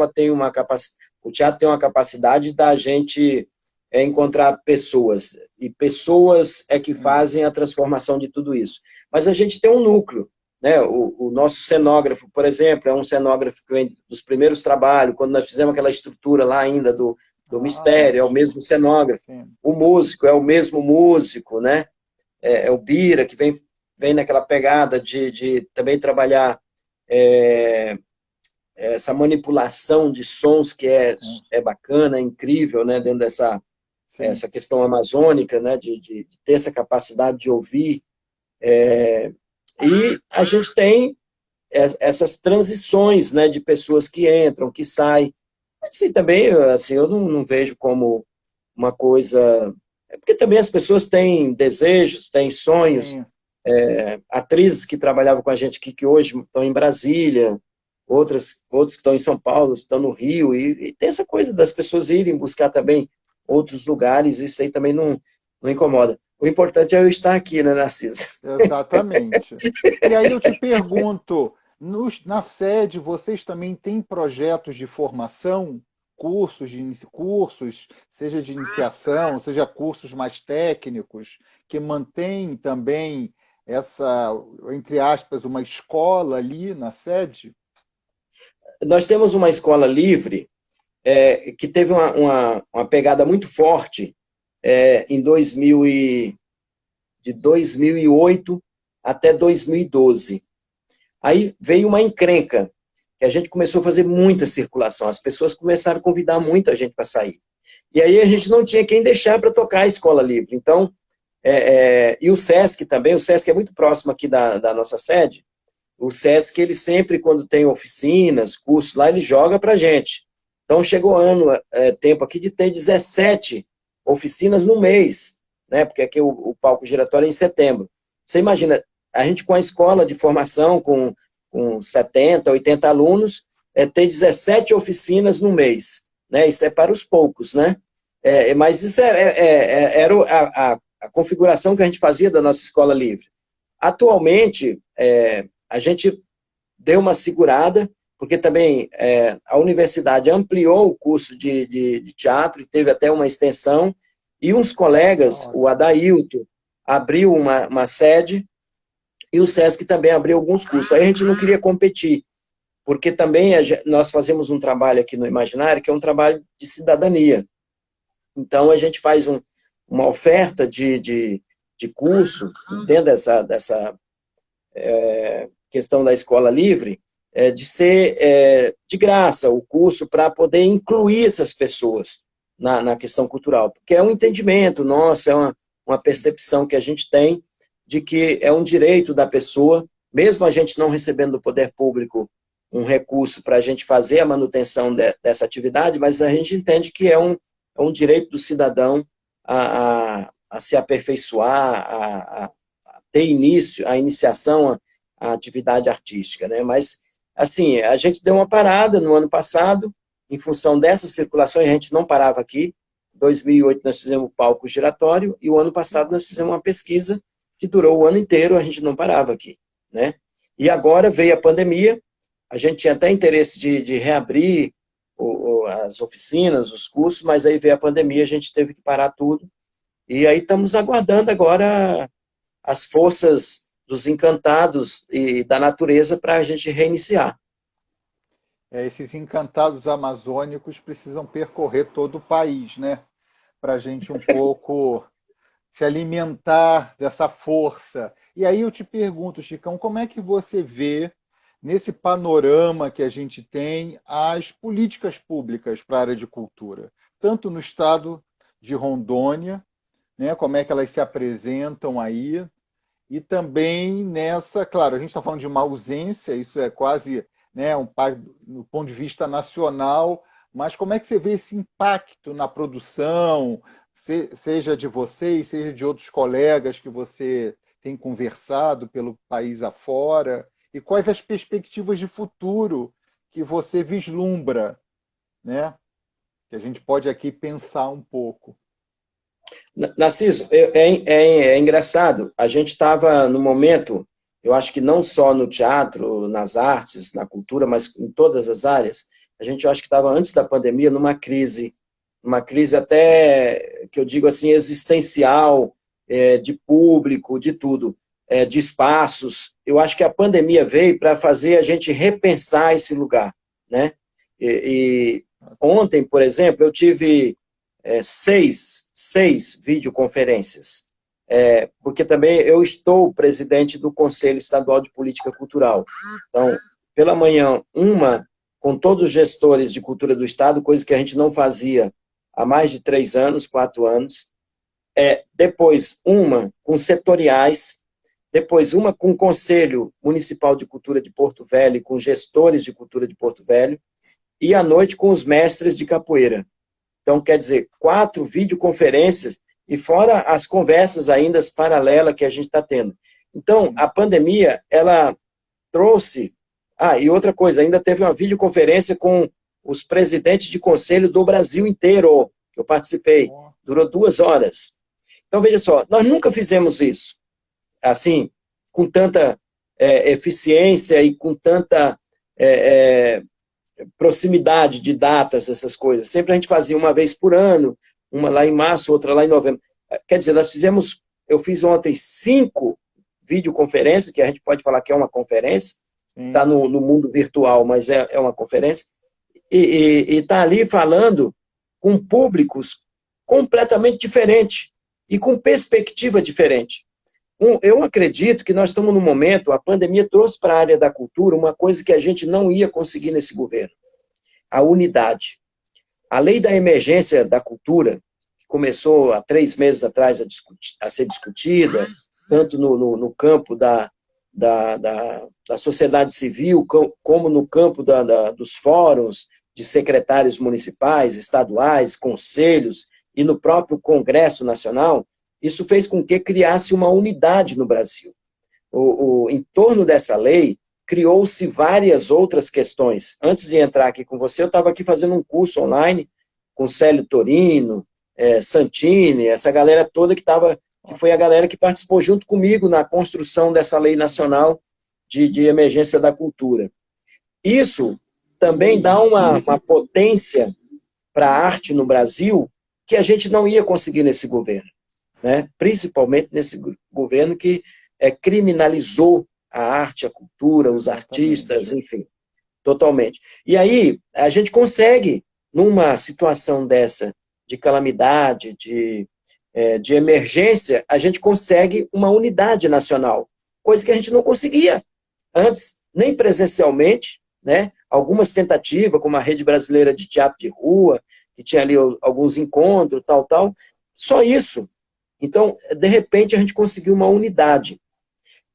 o teatro tem uma capacidade da gente encontrar pessoas, e pessoas é que Hum. fazem a transformação de tudo isso. Mas a gente tem um núcleo, né? O nosso cenógrafo, por exemplo, é um cenógrafo que vem dos primeiros trabalhos, quando nós fizemos aquela estrutura lá ainda do Ah, mistério, é o ótimo. mesmo cenógrafo. Sim. O músico é o mesmo músico, né? É o Bira, que vem naquela pegada de também trabalhar essa manipulação de sons que é bacana, é incrível, né, dentro Sim. essa questão amazônica, né, de ter essa capacidade de ouvir. E a gente tem essas transições, né, de pessoas que entram, que saem. Assim, também, assim, eu não vejo como uma coisa... Porque também as pessoas têm desejos, têm sonhos, Sim. atrizes que trabalhavam com a gente aqui, que hoje estão em Brasília, outros que estão em São Paulo, estão no Rio, e tem essa coisa das pessoas irem buscar também outros lugares, isso aí também não incomoda. O importante é eu estar aqui, né, Narciso? Exatamente. E aí eu te pergunto, na sede vocês também têm projetos de formação, cursos, seja de iniciação, seja cursos mais técnicos, que mantêm também essa, entre aspas, uma escola ali na sede? Nós temos uma escola livre que teve uma pegada muito forte em 2000 de 2008 até 2012. Aí veio uma encrenca, que a gente começou a fazer muita circulação, as pessoas começaram a convidar muita gente para sair. E aí a gente não tinha quem deixar para tocar a escola livre. Então, e o SESC também, o SESC é muito próximo aqui da nossa sede, o SESC, ele sempre, quando tem oficinas, cursos lá, ele joga para a gente. Então, chegou tempo aqui de ter 17 oficinas no mês, né? Porque aqui o palco giratório é em setembro. Você imagina, a gente com a escola de formação, com 70, 80 alunos, ter 17 oficinas no mês, né? Isso é para os poucos, né? Mas isso era a configuração que a gente fazia da nossa escola livre. Atualmente, a gente deu uma segurada, porque também a universidade ampliou o curso de teatro, e teve até uma extensão, e uns colegas, o Adailton, abriu uma sede, e o SESC também abriu alguns cursos. Aí a gente não queria competir, porque também nós fazemos um trabalho aqui no Imaginário, que é um trabalho de cidadania. Então, a gente faz uma oferta de curso, dentro dessa questão da escola livre, de ser de graça o curso para poder incluir essas pessoas na questão cultural, porque é um entendimento nosso, é uma percepção que a gente tem de que é um direito da pessoa, mesmo a gente não recebendo do poder público um recurso para a gente fazer a manutenção dessa atividade, mas a gente entende que é um direito do cidadão a se aperfeiçoar, a ter a iniciação à atividade artística, né? Mas, assim, a gente deu uma parada no ano passado, em função dessas circulações, a gente não parava aqui. Em 2008 nós fizemos o palco giratório, e o ano passado nós fizemos uma pesquisa que durou o ano inteiro, a gente não parava aqui, né? E agora veio a pandemia, a gente tinha até interesse de reabrir as oficinas, os cursos, mas aí veio a pandemia, a gente teve que parar tudo, e aí estamos aguardando agora as forças dos encantados e da natureza para a gente reiniciar. Esses encantados amazônicos precisam percorrer todo o país, né? Para a gente um pouco se alimentar dessa força. E aí eu te pergunto, Chicão, como é que você vê, nesse panorama que a gente tem, as políticas públicas para a área de cultura? Tanto no estado de Rondônia, né, como é que elas se apresentam aí, e também nessa, claro, a gente está falando de uma ausência, isso é quase, né, do ponto de vista nacional, mas como é que você vê esse impacto na produção, seja de vocês, seja de outros colegas que você tem conversado pelo país afora, e quais as perspectivas de futuro que você vislumbra, né? Que a gente pode aqui pensar um pouco. Narciso, é engraçado, a gente estava no momento, eu acho que não só no teatro, nas artes, na cultura, mas em todas as áreas, a gente, eu acho que estava antes da pandemia numa crise até, que eu digo assim, existencial, de público, de tudo, de espaços. Eu acho que a pandemia veio para fazer a gente repensar esse lugar, né? E ontem, por exemplo, eu tive seis videoconferências, porque também eu estou presidente do Conselho Estadual de Política Cultural. Então, pela manhã, uma com todos os gestores de cultura do Estado, coisa que a gente não fazia há mais de 3 anos, 4 anos. Depois, uma com setoriais, depois uma com o Conselho Municipal de Cultura de Porto Velho, com gestores de cultura de Porto Velho, e à noite com os mestres de capoeira. Então, quer dizer, 4 videoconferências, e fora as conversas ainda paralelas que a gente está tendo. Então, a pandemia, ela trouxe... e outra coisa, ainda teve uma videoconferência com os presidentes de conselho do Brasil inteiro, que eu participei. Durou 2 horas. Então, veja só, nós nunca fizemos isso, assim, com tanta eficiência e com tanta proximidade de datas, essas coisas. Sempre a gente fazia uma vez por ano, uma lá em março, outra lá em novembro. Quer dizer, eu fiz ontem 5 videoconferência, que a gente pode falar que é uma conferência, está no mundo virtual, mas é uma conferência, e está ali falando com públicos completamente diferentes e com perspectiva diferente. Eu acredito que nós estamos num momento, a pandemia trouxe para a área da cultura uma coisa que a gente não ia conseguir nesse governo, a unidade. A lei da emergência da cultura, que começou há 3 meses atrás a ser discutida, tanto no campo da sociedade civil, como no campo dos fóruns de secretários municipais, estaduais, conselhos e no próprio Congresso Nacional, isso fez com que criasse uma unidade no Brasil. Em torno dessa lei, criou-se várias outras questões. Antes de entrar aqui com você, eu estava aqui fazendo um curso online com Célio Torino, Santini, essa galera toda que foi a galera que participou junto comigo na construção dessa lei nacional de emergência da cultura. Isso também dá uma potência para a arte no Brasil que a gente não ia conseguir nesse governo, né? Principalmente nesse governo que criminalizou a arte, a cultura, os artistas, enfim, totalmente. E aí, a gente consegue, numa situação dessa, de calamidade, de emergência, a gente consegue uma unidade nacional, coisa que a gente não conseguia antes, nem presencialmente, né? Algumas tentativas, como a Rede Brasileira de Teatro de Rua, que tinha ali alguns encontros, tal, só isso. Então, de repente, a gente conseguiu uma unidade.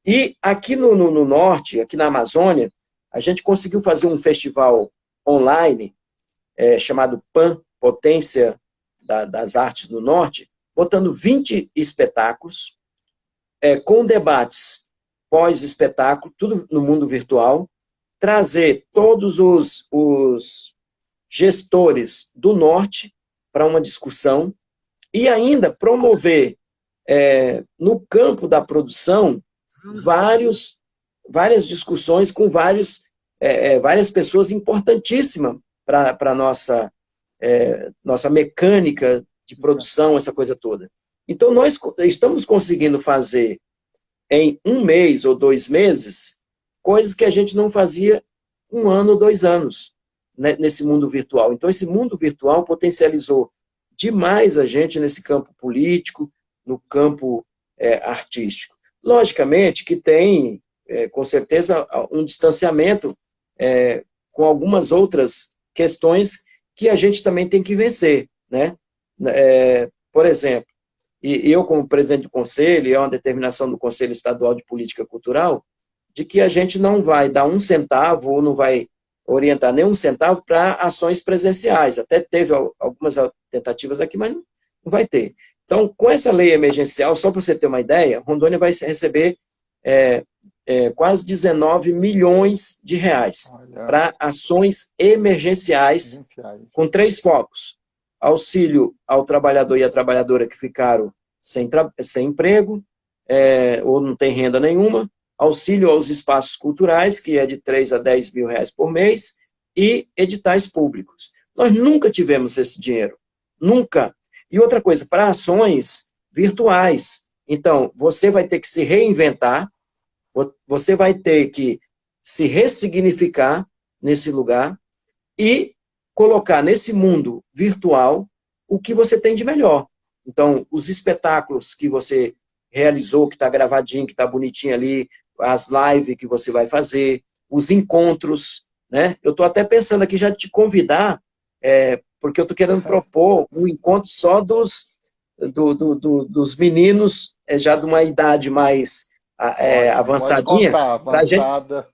E aqui no norte, aqui na Amazônia, a gente conseguiu fazer um festival online, chamado PAN, Potência das Artes do Norte, botando 20 espetáculos, com debates pós-espetáculo, tudo no mundo virtual, trazer todos os gestores do norte para uma discussão e ainda promover, no campo da produção, várias discussões com várias pessoas importantíssimas para a nossa mecânica de produção, essa coisa toda. Então, nós estamos conseguindo fazer em 1 mês ou 2 meses coisas que a gente não fazia 1 ano ou 2 anos, né, nesse mundo virtual. Então, esse mundo virtual potencializou demais a gente nesse campo político, no campo artístico. Logicamente que tem, com certeza, um distanciamento com algumas outras questões que a gente também tem que vencer, né? Por exemplo, e eu como presidente do conselho, é uma determinação do Conselho Estadual de Política Cultural, de que a gente não vai dar 1 centavo ou não vai orientar nem 1 centavo para ações presenciais. Até teve algumas tentativas aqui, mas não vai ter. Então, com essa lei emergencial, só para você ter uma ideia, Rondônia vai receber quase 19 milhões de reais para ações emergenciais com 3 focos. Auxílio ao trabalhador e à trabalhadora que ficaram sem emprego, ou não tem renda nenhuma, auxílio aos espaços culturais, que é de 3 a 10 mil reais por mês, e editais públicos. Nós nunca tivemos esse dinheiro, nunca. E outra coisa, para ações virtuais. Então, você vai ter que se reinventar, você vai ter que se ressignificar nesse lugar e colocar nesse mundo virtual o que você tem de melhor. Então, os espetáculos que você realizou, que está gravadinho, que está bonitinho ali, as lives que você vai fazer, os encontros, né? Eu estou até pensando aqui já te convidar, porque eu estou querendo propor um encontro só dos meninos, já de uma idade mais avançadinha, avançada.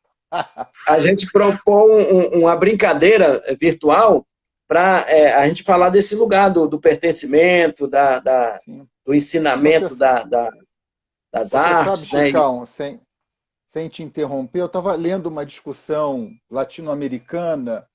A gente propor uma brincadeira virtual para a gente falar desse lugar do pertencimento, do ensinamento das artes. Sabe, Chicão, né? Sem te interromper, eu estava lendo uma discussão latino-americana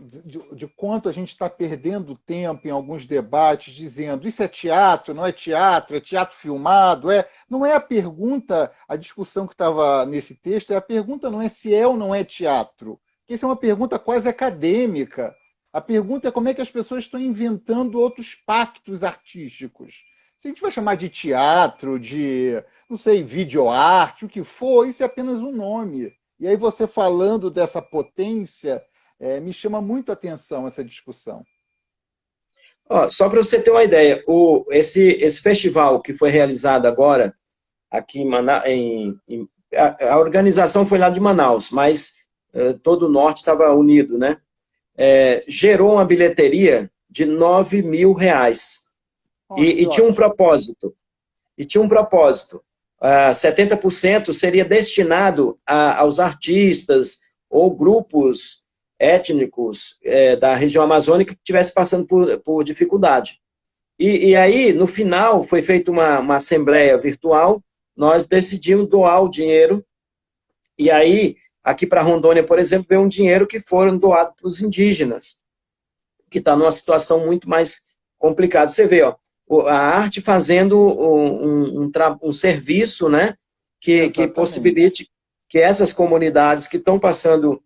de quanto a gente está perdendo tempo em alguns debates, dizendo isso é teatro, não é teatro filmado. Não é a pergunta, a discussão que estava nesse texto, a pergunta não é se é ou não é teatro, porque isso é uma pergunta quase acadêmica. A pergunta é como é que as pessoas estão inventando outros pactos artísticos. Se a gente vai chamar de teatro, de, não sei, videoarte, o que for, isso é apenas um nome. E aí você falando dessa potência, me chama muito a atenção essa discussão. Ó, só para você ter uma ideia, esse festival que foi realizado agora aqui em Manaus, a organização foi lá de Manaus, mas todo o norte estava unido, né? Gerou uma bilheteria de R$ 9.000. Oh, que E tinha um ótimo. propósito. E tinha um propósito. 70% seria destinado aos artistas ou grupos étnicos da região amazônica que estivesse passando por dificuldade. E aí, no final, foi feita uma assembleia virtual, nós decidimos doar o dinheiro, e aí, aqui para Rondônia, por exemplo, veio um dinheiro que foram doados para os indígenas, que está numa situação muito mais complicada. Você vê, ó, a arte fazendo um serviço, né, que Exatamente. possibilite que essas comunidades que estão passando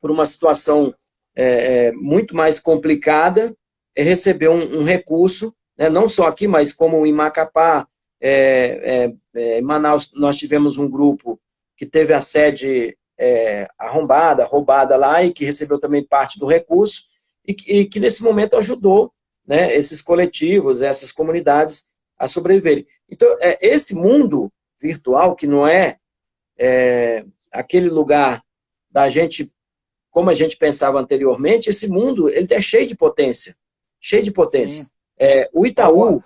por uma situação muito mais complicada, receber um recurso, né, não só aqui, mas como em Macapá, em Manaus, nós tivemos um grupo que teve a sede roubada lá e que recebeu também parte do recurso e que nesse momento ajudou, né, esses coletivos, essas comunidades a sobreviverem. Então, esse mundo virtual, que não aquele lugar da gente como a gente pensava anteriormente, esse mundo ele é cheio de potência. Cheio de potência. Sim. O Ó, Itaú,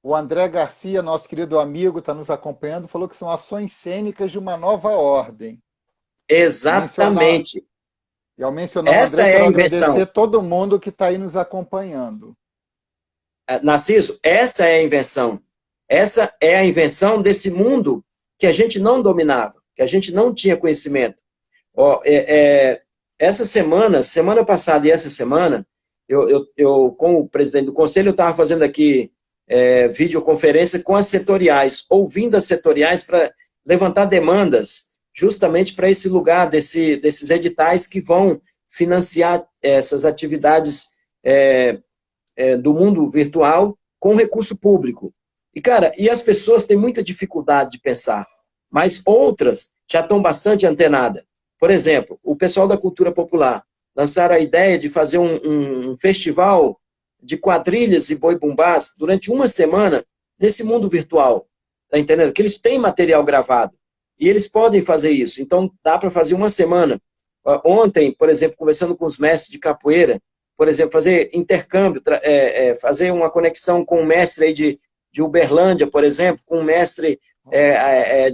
o André Garcia, nosso querido amigo, está nos acompanhando, falou que são ações cênicas de uma nova ordem. Mencionar, exatamente. e ao mencionar o Essa André, é quero a invenção. agradecer todo mundo que está aí nos acompanhando. Narciso, essa é a invenção. Essa é a invenção desse mundo que a gente não dominava, que a gente não tinha conhecimento. Ó, essa semana passada e essa semana, eu com o presidente do conselho, eu estava fazendo aqui videoconferência com as setoriais, ouvindo as setoriais para levantar demandas justamente para esse lugar desses editais que vão financiar essas atividades do mundo virtual com recurso público. E, cara, as pessoas têm muita dificuldade de pensar, mas outras já estão bastante antenadas. Por exemplo, o pessoal da cultura popular lançaram a ideia de fazer um festival de quadrilhas e boi-bumbás durante uma semana nesse mundo virtual. Tá entendendo? Que eles têm material gravado. E eles podem fazer isso. Então, dá para fazer uma semana. Ontem, por exemplo, conversando com os mestres de capoeira, por exemplo, fazer intercâmbio, fazer uma conexão com um mestre aí de Uberlândia, por exemplo, com um mestre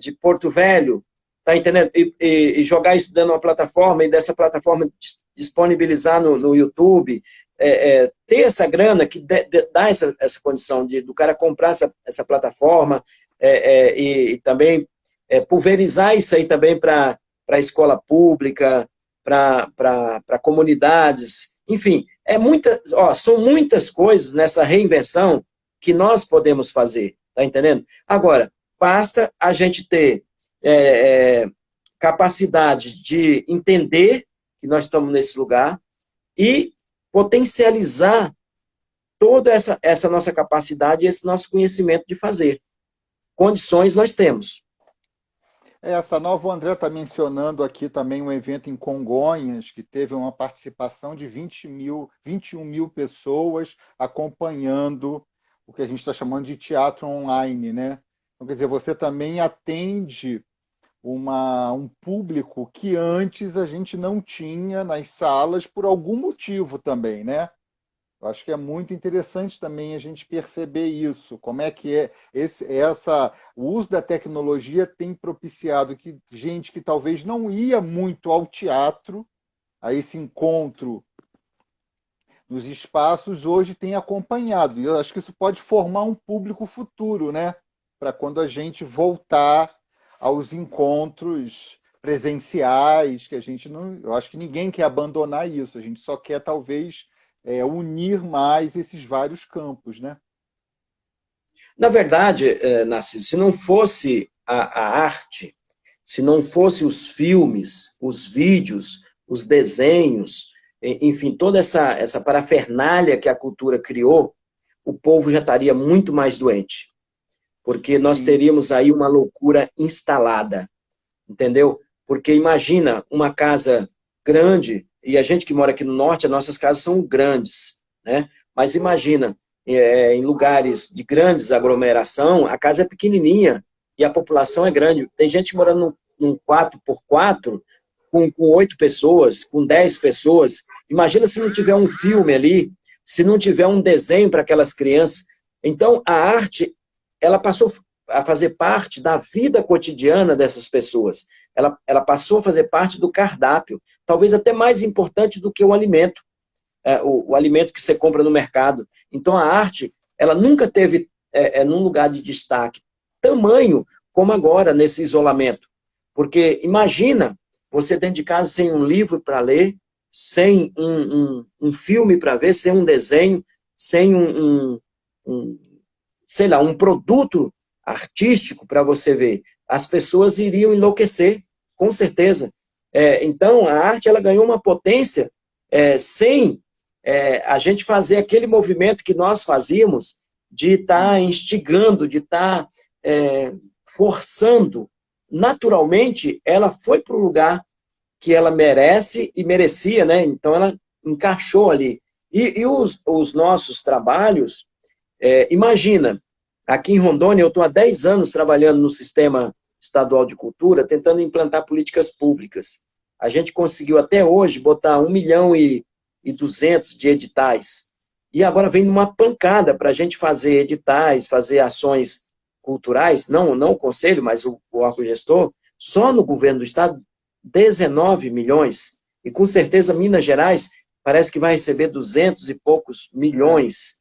de Porto Velho, tá entendendo? E jogar isso dentro de uma plataforma e dessa plataforma disponibilizar no YouTube, ter essa grana que dá essa condição do cara comprar essa plataforma e também pulverizar isso aí também para a escola pública, para comunidades, enfim, são muitas coisas nessa reinvenção que nós podemos fazer, tá entendendo? Agora, basta a gente ter capacidade de entender que nós estamos nesse lugar e potencializar toda essa nossa capacidade e esse nosso conhecimento de fazer. Condições nós temos. Essa nova, o André está mencionando aqui também um evento em Congonhas, que teve uma participação de 21 mil pessoas acompanhando o que a gente está chamando de teatro online, né? Então, quer dizer, você também atende um público que antes a gente não tinha nas salas por algum motivo também, né? Eu acho que é muito interessante também a gente perceber isso, como é que o uso da tecnologia tem propiciado que gente que talvez não ia muito ao teatro, a esse encontro nos espaços, hoje tem acompanhado. E eu acho que isso pode formar um público futuro, né? Para quando a gente voltar aos encontros presenciais, que a gente não. Eu acho que ninguém quer abandonar isso, a gente só quer talvez unir mais esses vários campos, né? Na verdade, Narciso, se não fosse a arte, se não fosse os filmes, os vídeos, os desenhos, enfim, toda essa parafernália que a cultura criou, o povo já estaria muito mais doente, porque nós Sim. teríamos aí uma loucura instalada, entendeu? Porque imagina uma casa grande, e a gente que mora aqui no norte, as nossas casas são grandes, né? Mas imagina, em lugares de grandes aglomeração, a casa é pequenininha e a população é grande. Tem gente morando num 4x4 com 8 pessoas, com 10 pessoas. Imagina se não tiver um filme ali, se não tiver um desenho para aquelas crianças. Então, a arte, ela passou a fazer parte da vida cotidiana dessas pessoas. Ela passou a fazer parte do cardápio, talvez até mais importante do que o alimento, o alimento que você compra no mercado. Então, a arte, ela nunca teve num lugar de destaque tamanho como agora, nesse isolamento. Porque imagina você dentro de casa sem um livro para ler, sem um filme para ver, sem um desenho, sem sei lá, um produto artístico para você ver. As pessoas iriam enlouquecer, com certeza. Então, a arte ela ganhou uma potência sem a gente fazer aquele movimento que nós fazíamos de estar instigando, de estar forçando. Naturalmente, ela foi para o lugar que ela merece e merecia, né? Então, ela encaixou ali. E os nossos trabalhos, imagina, aqui em Rondônia, eu estou há 10 anos trabalhando no Sistema Estadual de Cultura, tentando implantar políticas públicas. A gente conseguiu até hoje botar 1.200.000 de editais. E agora vem uma pancada para a gente fazer editais, fazer ações culturais, não o Conselho, mas o órgão gestor, só no governo do Estado, 19 milhões. E com certeza Minas Gerais parece que vai receber 200 e poucos milhões.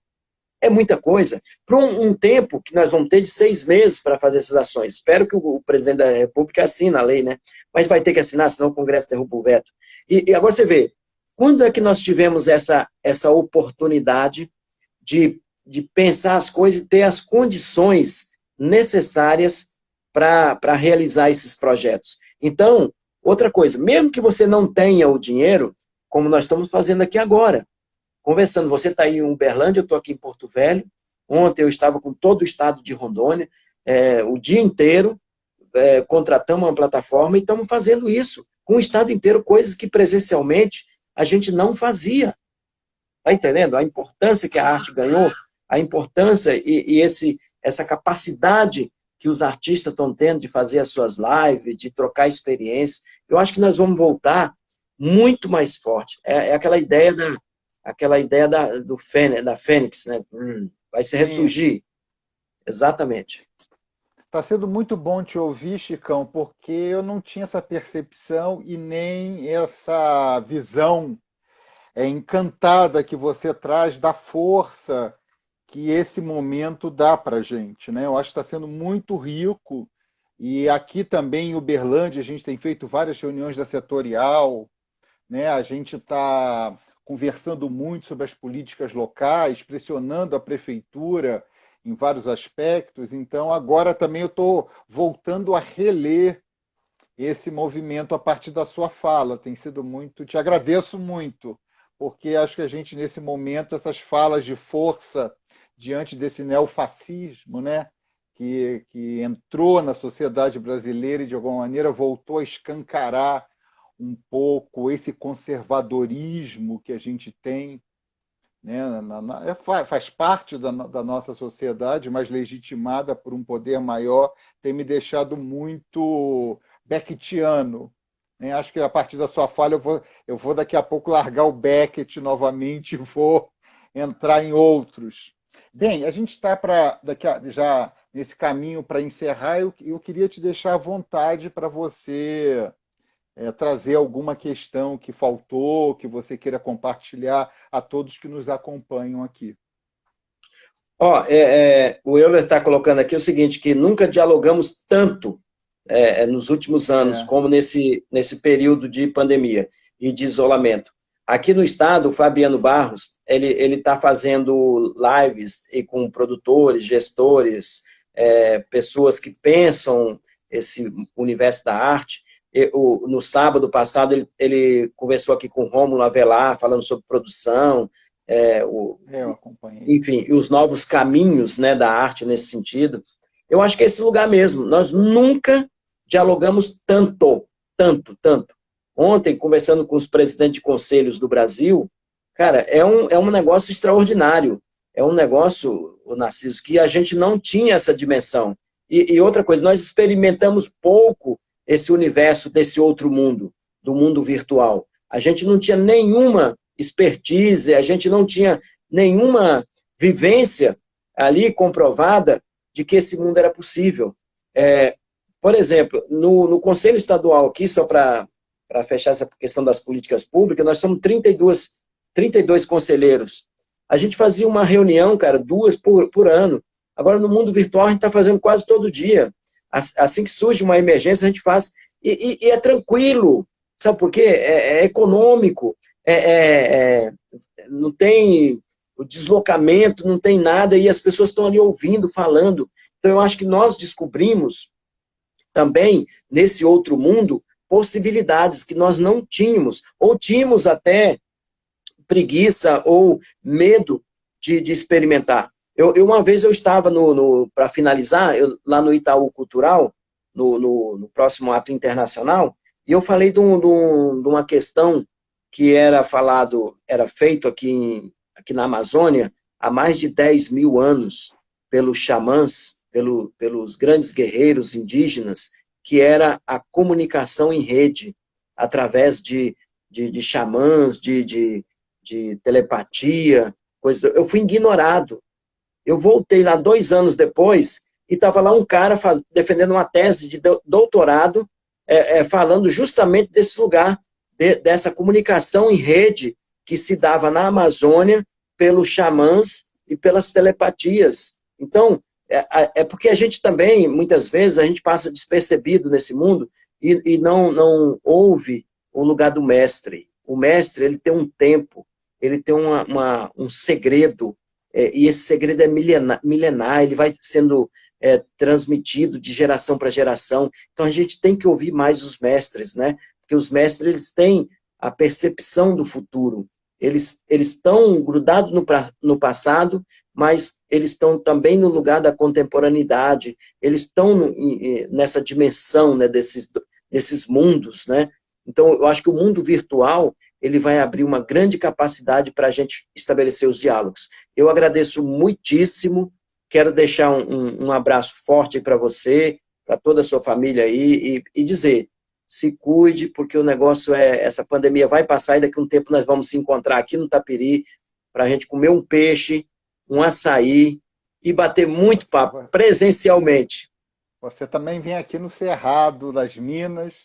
É muita coisa. Para um tempo que nós vamos ter de 6 meses para fazer essas ações. Espero que o presidente da República assine a lei, né? Mas vai ter que assinar, senão o Congresso derruba o veto. E agora você vê, quando é que nós tivemos essa oportunidade de pensar as coisas e ter as condições necessárias para realizar esses projetos? Então, outra coisa, mesmo que você não tenha o dinheiro, como nós estamos fazendo aqui agora, conversando, você está aí em Uberlândia, eu estou aqui em Porto Velho, ontem eu estava com todo o estado de Rondônia, o dia inteiro, contratamos uma plataforma e estamos fazendo isso, com o estado inteiro, coisas que presencialmente a gente não fazia. Está entendendo? A importância que a arte ganhou, a importância e essa capacidade que os artistas estão tendo de fazer as suas lives, de trocar experiências. Eu acho que nós vamos voltar muito mais forte. Aquela ideia da Fênix, né? Vai se Sim. ressurgir. Exatamente. Está sendo muito bom te ouvir, Chicão, porque eu não tinha essa percepção e nem essa visão encantada que você traz da força que esse momento dá para a gente, né? Eu acho que está sendo muito rico e aqui também em Uberlândia a gente tem feito várias reuniões da setorial, né? A gente está conversando muito sobre as políticas locais, pressionando a prefeitura em vários aspectos. Então, agora também eu estou voltando a reler esse movimento a partir da sua fala. Tem sido muito. Te agradeço muito, porque acho que a gente, nesse momento, essas falas de força diante desse neofascismo, né? Que entrou na sociedade brasileira e, de alguma maneira, voltou a escancarar um pouco esse conservadorismo que a gente tem, né, faz parte da nossa sociedade, mas legitimada por um poder maior, tem me deixado muito Beckettiano. Né? Acho que a partir da sua fala eu vou daqui a pouco largar o Beckett novamente e vou entrar em outros. Bem, a gente está já nesse caminho para encerrar. Eu queria te deixar à vontade para você trazer alguma questão que faltou, que você queira compartilhar a todos que nos acompanham aqui. O Euler está colocando aqui o seguinte, que nunca dialogamos tanto nos últimos anos como nesse período de pandemia e de isolamento. Aqui no estado, o Fabiano Barros, ele está fazendo lives e com produtores, gestores, pessoas que pensam esse universo da arte. No sábado passado, ele conversou aqui com o Rômulo Avelar, falando sobre produção, Eu acompanhei. enfim, os novos caminhos, né, da arte nesse sentido. Eu acho que é esse lugar mesmo. Nós nunca dialogamos tanto, tanto, tanto. Ontem, conversando com os presidentes de conselhos do Brasil, cara, é um negócio extraordinário. É um negócio, o Narciso, que a gente não tinha essa dimensão. E outra coisa, nós experimentamos pouco esse universo desse outro mundo, do mundo virtual. A gente não tinha nenhuma expertise, a gente não tinha nenhuma vivência ali comprovada de que esse mundo era possível. Por exemplo, no Conselho Estadual aqui, só para fechar essa questão das políticas públicas, nós somos 32 conselheiros. A gente fazia uma reunião, cara, 2 por ano. Agora, no mundo virtual, a gente está fazendo quase todo dia. Assim que surge uma emergência, a gente faz. E é tranquilo, sabe por quê? É econômico, não tem o deslocamento, não tem nada, e as pessoas estão ali ouvindo, falando. Então, eu acho que nós descobrimos também, nesse outro mundo, possibilidades que nós não tínhamos, ou tínhamos até preguiça ou medo de experimentar. Uma vez eu estava, para finalizar, lá no Itaú Cultural, no próximo ato internacional, e eu falei de uma questão que era feito aqui na Amazônia há mais de 10 mil anos pelos xamãs, pelos grandes guerreiros indígenas, que era a comunicação em rede, através de xamãs, de telepatia, coisa. Eu fui ignorado. Eu voltei lá 2 anos depois e estava lá um cara defendendo uma tese de doutorado, falando justamente desse lugar, dessa comunicação em rede que se dava na Amazônia pelos xamãs e pelas telepatias. Então, é porque a gente também, muitas vezes, a gente passa despercebido nesse mundo e não ouve o lugar do mestre. O mestre, ele tem um tempo, ele tem um segredo, e esse segredo é milenar, ele vai sendo transmitido de geração para geração. Então a gente tem que ouvir mais os mestres, né? Porque os mestres, eles têm a percepção do futuro. Eles estão grudados no passado, mas eles estão também no lugar da contemporaneidade, eles estão nessa dimensão, né, desses mundos, né? Então eu acho que o mundo virtual, ele vai abrir uma grande capacidade para a gente estabelecer os diálogos. Eu agradeço muitíssimo, quero deixar um abraço forte para você, para toda a sua família aí, e dizer, se cuide, porque o negócio essa pandemia vai passar e daqui a um tempo nós vamos se encontrar aqui no Tapiri, para a gente comer um peixe, um açaí e bater muito papo, presencialmente. Você também vem aqui no Cerrado das Minas.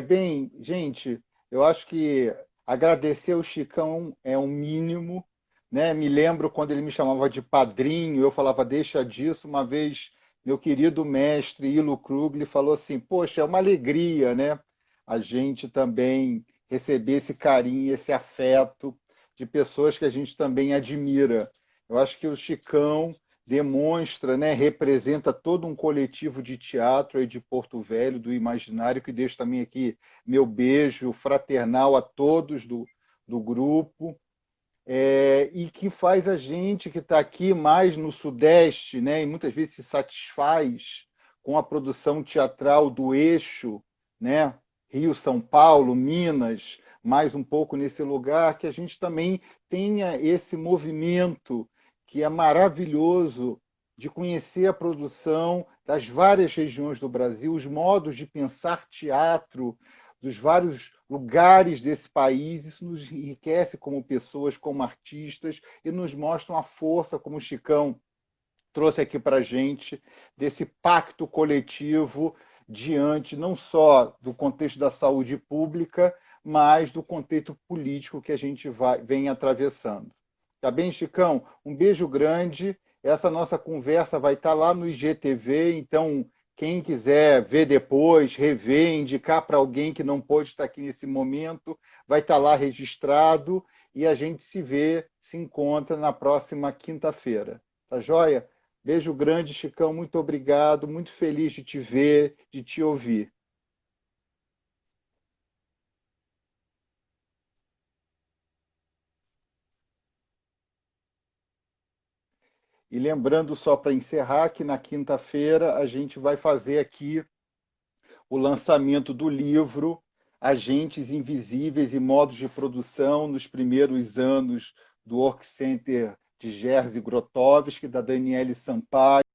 Bem, gente, eu acho que agradecer o Chicão é um mínimo, né? Me lembro quando ele me chamava de padrinho, eu falava, deixa disso. Uma vez, meu querido mestre Ilo Krugli falou assim, poxa, é uma alegria, né? A gente também receber esse carinho, esse afeto de pessoas que a gente também admira. Eu acho que o Chicão demonstra, né, representa todo um coletivo de teatro aí de Porto Velho, do imaginário, que deixo também aqui meu beijo fraternal a todos do grupo, e que faz a gente que está aqui mais no Sudeste, né, e muitas vezes se satisfaz com a produção teatral do eixo, né, Rio, São Paulo, Minas, mais um pouco nesse lugar, que a gente também tenha esse movimento que é maravilhoso de conhecer a produção das várias regiões do Brasil, os modos de pensar teatro dos vários lugares desse país. Isso nos enriquece como pessoas, como artistas, e nos mostra uma força, como o Chicão trouxe aqui para a gente, desse pacto coletivo diante não só do contexto da saúde pública, mas do contexto político que a gente vem atravessando. Tá bem, Chicão? Um beijo grande. Essa nossa conversa vai estar lá no IGTV, então quem quiser ver depois, rever, indicar para alguém que não pôde estar aqui nesse momento, vai estar lá registrado e a gente se vê, se encontra na próxima quinta-feira. Tá joia? Beijo grande, Chicão. Muito obrigado. Muito feliz de te ver, de te ouvir. E lembrando só para encerrar que na quinta-feira a gente vai fazer aqui o lançamento do livro Agentes Invisíveis e Modos de Produção nos Primeiros Anos do Work Center de Jerzy Grotowski, da Daniele Sampaio.